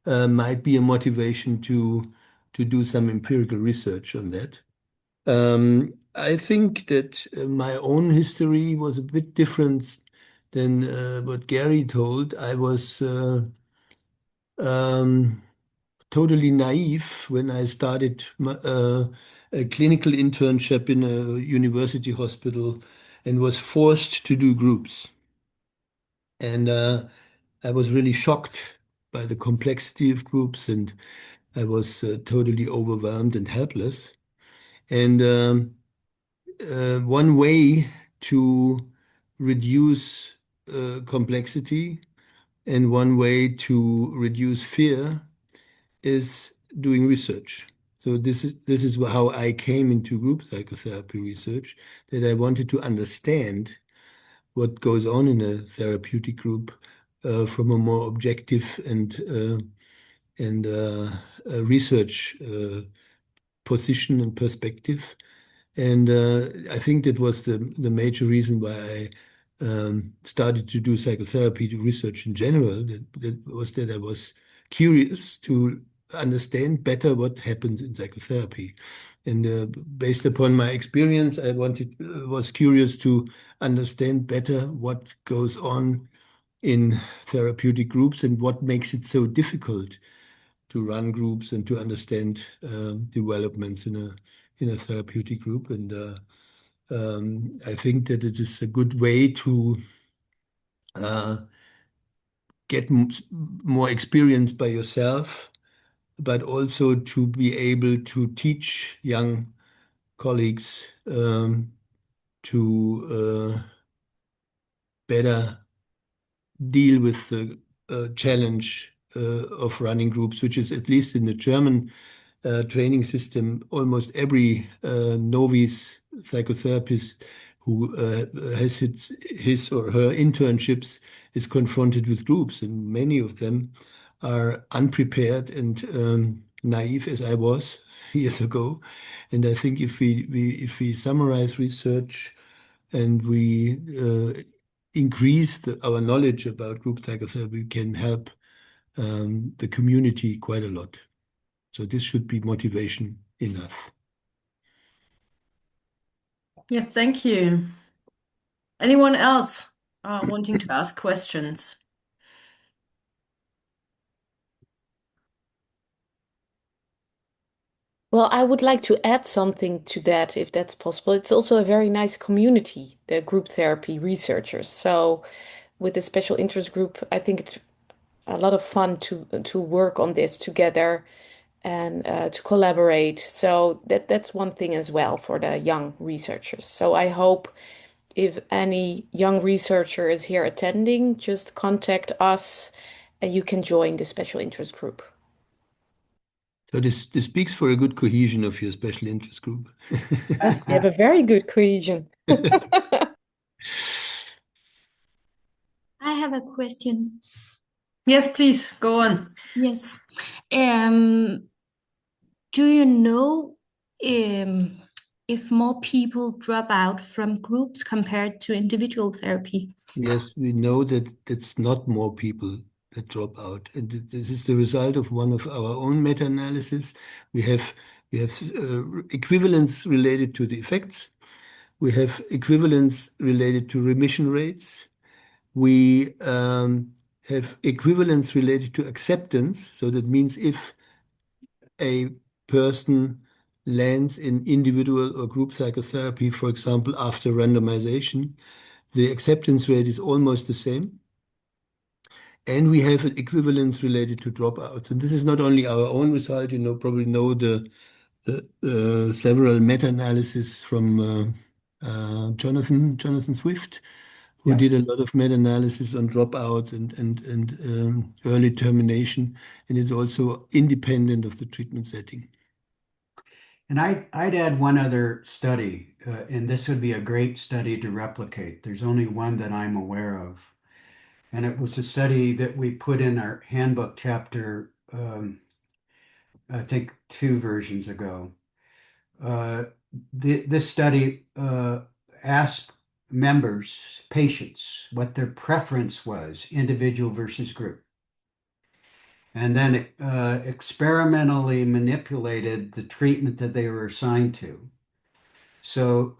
might be a motivation to do some empirical research on that. I think that my own history was a bit different than what Gary told. I was um, totally naive when I started a clinical internship in a university hospital and was forced to do groups. And I was really shocked by the complexity of groups, and I was totally overwhelmed and helpless. And one way to reduce complexity and one way to reduce fear is doing research. So this is how I came into group psychotherapy research, that I wanted to understand what goes on in a therapeutic group from a more objective and research position and perspective. And I think that was the major reason why I started to do psychotherapy to research in general. That I was curious to understand better what happens in psychotherapy. And based upon my experience, I was curious to understand better what goes on in therapeutic groups and what makes it so difficult to run groups and to understand developments in a therapeutic group. And I think that it is a good way to uh, get more experience by yourself, but also to be able to teach young colleagues to better deal with the challenge of running groups, which is, at least in the German training system, almost every novice psychotherapist who has his or her internships is confronted with groups, and many of them are unprepared and naive, as I was years ago. And I think if we summarize research and we increase our knowledge about group psychotherapy, we can help the community quite a lot. So this should be motivation enough. Yeah, thank you. Anyone else wanting to ask questions? Well, I would like to add something to that, if that's possible. It's also a very nice community, the group therapy researchers. So with the special interest group, I think it's a lot of fun to work on this together and to collaborate. So that's one thing as well for the young researchers. So I hope if any young researcher is here attending, just contact us and you can join the special interest group. So this speaks for a good cohesion of your special interest group. Yes, we have a very good cohesion. I have a question. Yes, please, go on. Yes. Um, do you know if more people drop out from groups compared to individual therapy? Yes, we know that it's not more people that drop out, and this is the result of one of our own meta-analysis. We have equivalence related to the effects. We have equivalence related to remission rates. We have equivalence related to acceptance. So that means if a person lands in individual or group psychotherapy, for example, after randomization, the acceptance rate is almost the same. And we have an equivalence related to dropouts. And this is not only our own result, probably know the several meta-analysis from Jonathan Swift, who Yeah. did a lot of meta-analysis on dropouts and early termination, and it's also independent of the treatment setting. And I'd add one other study, and this would be a great study to replicate. There's only one that I'm aware of. And it was a study that we put in our handbook chapter, I think 2 versions ago. This study asked members, patients, what their preference was, individual versus group. And then experimentally manipulated the treatment that they were assigned to. So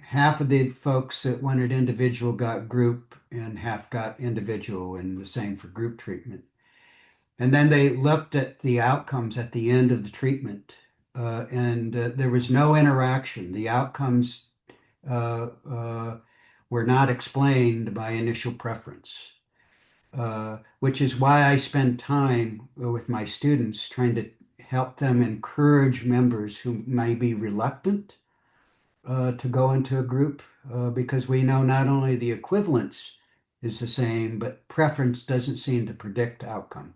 half of the folks that wanted individual got group and half got individual, and the same for group treatment. And then they looked at the outcomes at the end of the treatment, and there was no interaction. The outcomes were not explained by initial preference, which is why I spend time with my students trying to help them encourage members who may be reluctant to go into a group, because we know not only the equivalence is the same, but preference doesn't seem to predict outcome.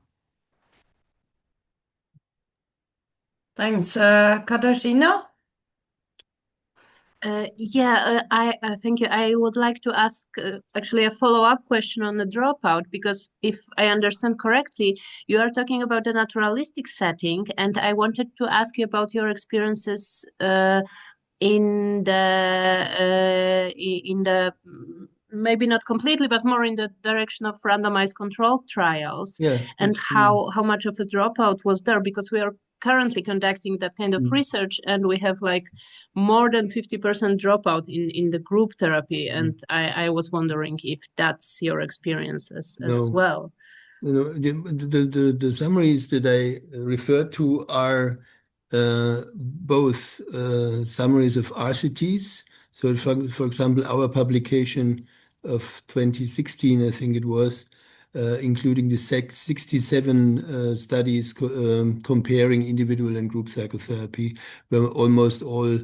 Thanks. Katarzyna? I thank you. I would like to ask actually a follow-up question on the dropout, because if I understand correctly, you are talking about a naturalistic setting, and I wanted to ask you about your experiences in the maybe not completely, but more in the direction of randomized controlled trials, Yeah, and absolutely. how much of a dropout was there, because we are currently conducting that kind of Mm, research, and we have like more than 50% dropout in the group therapy, mm. and I was wondering if that's your experience as No. well. The summaries that I referred to are both summaries of RCTs. So, for example, our publication of 2016, I think it was, including the 67 studies comparing individual and group psychotherapy, were almost all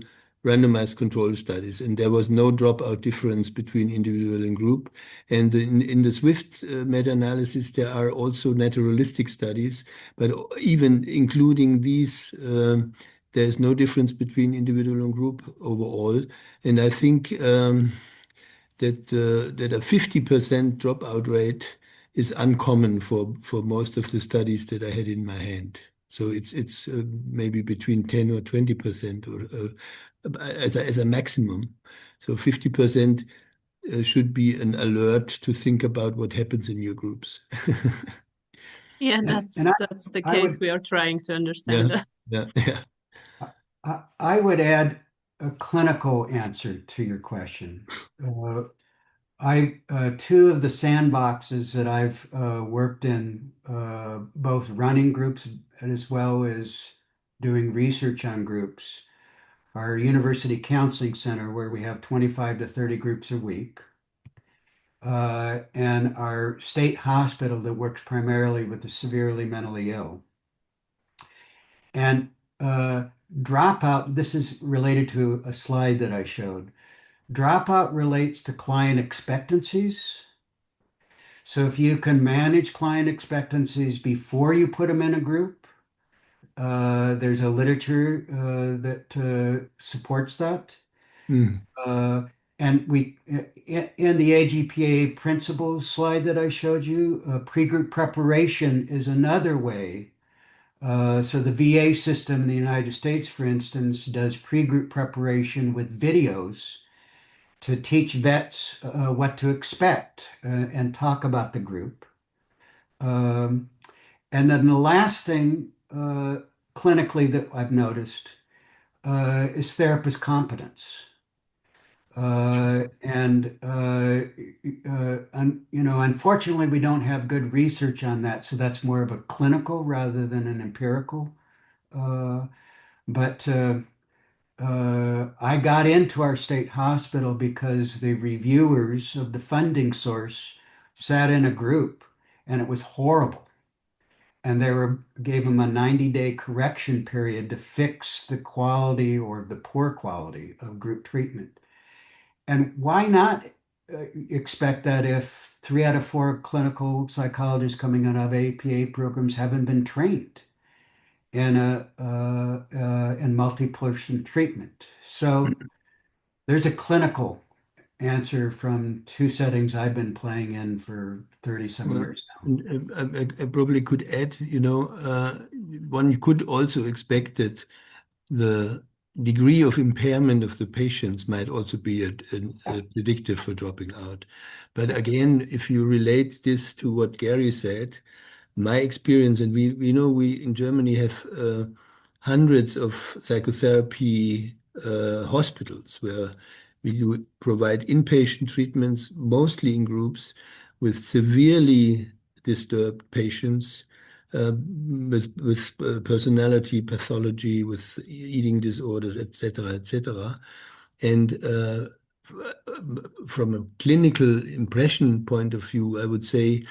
randomized control studies, and there was no dropout difference between individual and group. And in the Swift meta-analysis, there are also naturalistic studies, but even including these, there's no difference between individual and group overall. And I think that a 50% dropout rate is uncommon for most of the studies that I had in my hand. So it's maybe between 10 or 20% or as a maximum. So 50% should be an alert to think about what happens in your groups. Yeah, And that's the I case would we are trying to Yeah, understand. yeah, yeah. I would add a clinical answer to your question. Two of the sandboxes that I've worked in, both running groups as well as doing research on groups, our University Counseling Center, where we have 25 to 30 groups a week, and our state hospital that works primarily with the severely mentally ill. And dropout, this is related to a slide that I showed. Dropout relates to client expectancies. So if you can manage client expectancies before you put them in a group, there's a literature that supports that. Mm, Uh, and in the AGPA principles slide that I showed you, pre-group preparation is another way. So the VA system in the United States, for instance, does pre-group preparation with videos to teach vets what to expect and talk about the group. Um, and then the last thing clinically that I've noticed is therapist competence. Unfortunately, we don't have good research on that, so that's more of a clinical rather than an empirical. Uh, but I got into our state hospital because the reviewers of the funding source sat in a group, and it was horrible. And gave them a 90-day correction period to fix the quality or the poor quality of group treatment. And why not expect that if 3 out of 4 clinical psychologists coming out of APA programs haven't been trained in multi-person treatment? So there's a clinical answer from 2 settings I've been playing in for 30 some well, years now. I probably could add, one could also expect that the degree of impairment of the patients might also be a predictor for dropping out. But again, if you relate this to what Gary said, my experience, and we in Germany have hundreds of psychotherapy hospitals where we would provide inpatient treatments, mostly in groups, with severely disturbed patients with personality pathology, with eating disorders, etc., etc. And from a clinical impression point of view, I would say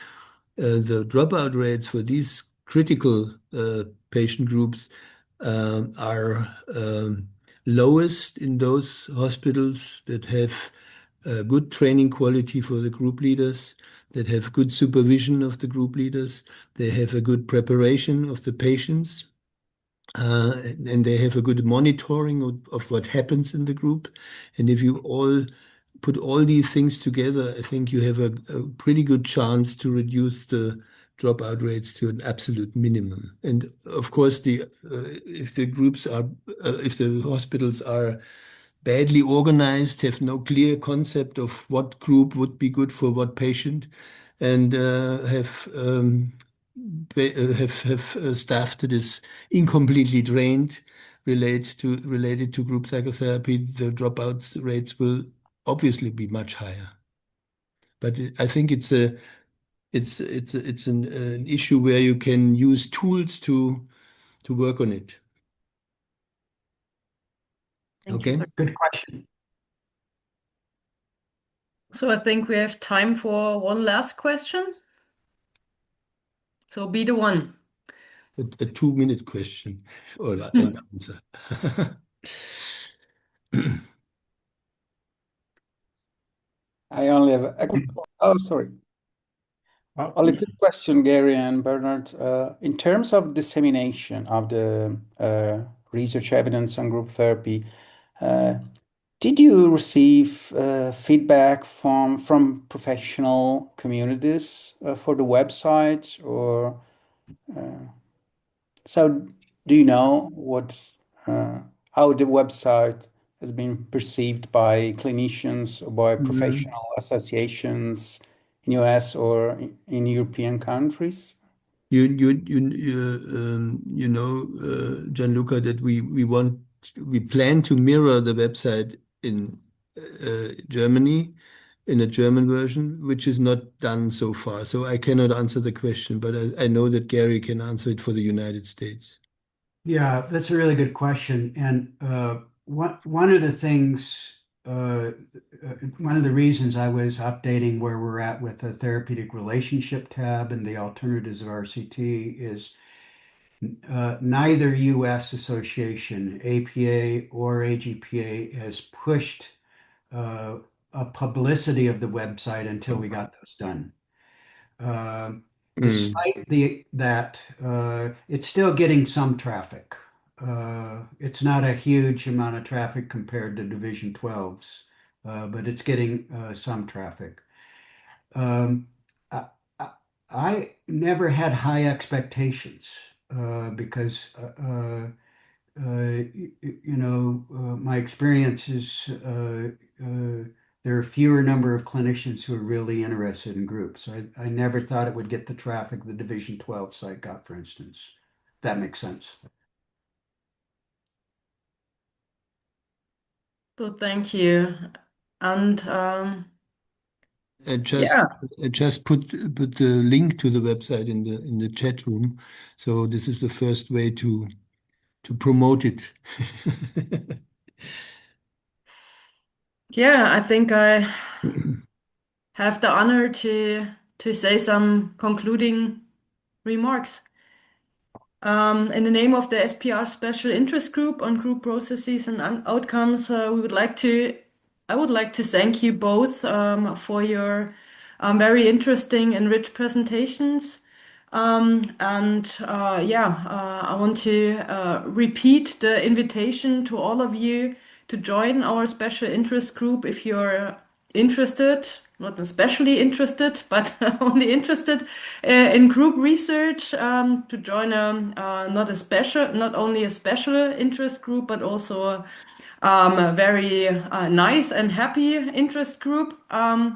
the dropout rates for these critical patient groups are lowest in those hospitals that have good training quality for the group leaders, that have good supervision of the group leaders, they have a good preparation of the patients, and they have a good monitoring of what happens in the group. And if you all put all these things together, I think you have a pretty good chance to reduce the dropout rates to an absolute minimum. And of course, if the groups are, if the hospitals are badly organized, have no clear concept of what group would be good for what patient, and have staff that is incompletely trained related to group psychotherapy, the dropout rates will obviously be much higher. But I think it's an issue where you can use tools to work on it. Thank you Okay. for Good question. So I think we have time for one last question. So be the one. A 2-minute question or an answer. I only have sorry. Only quick question, Gary and Bernhard. In terms of dissemination of the research evidence on group therapy, did you receive feedback from professional communities for the website, or so do you know how the website has been perceived by clinicians or by professional associations in US or in European countries? You know, Gianluca, that we plan to mirror the website in Germany, in a German version, which is not done so far. So I cannot answer the question, but I know that Gary can answer it for the United States. Yeah, that's a really good question. And one of the things, one of the reasons I was updating where we're at with the therapeutic relationship tab and the alternatives of RCT is neither US association, APA or AGPA, has pushed a publicity of the website until we got those done. Despite that, it's still getting some traffic. It's not a huge amount of traffic compared to Division 12s, but it's getting some traffic. I, I, I never had high expectations because my experience is there are fewer number of clinicians who are really interested in groups. I never thought it would get the traffic the Division 12 site got, for instance. If that makes sense. So thank you. And I just put the link to the website in the chat room. So this is the first way to promote it. yeah, I think I have the honor to say some concluding remarks. In the name of the SPR Special Interest Group on Group Processes and Outcomes, I would like to thank you both for your very interesting and rich presentations. I want to repeat the invitation to all of you to join our special interest group if you're interested, not especially interested, but only interested in group research, to join not only a special interest group, but also a very nice and happy interest group. We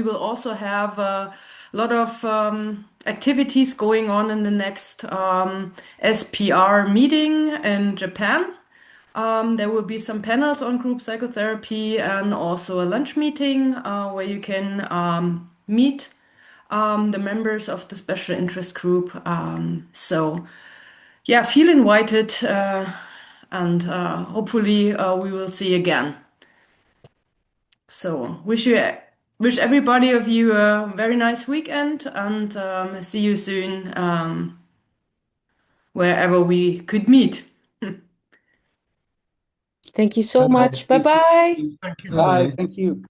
will also have a lot of activities going on in the next SPR meeting in Japan. There will be some panels on group psychotherapy and also a lunch meeting where you can meet the members of the special interest group. Feel invited and hopefully we will see you again. So wish everybody of you a very nice weekend and see you soon wherever we could meet. Thank you so Bye-bye. much. Bye bye. Thank you. Bye. Thank you.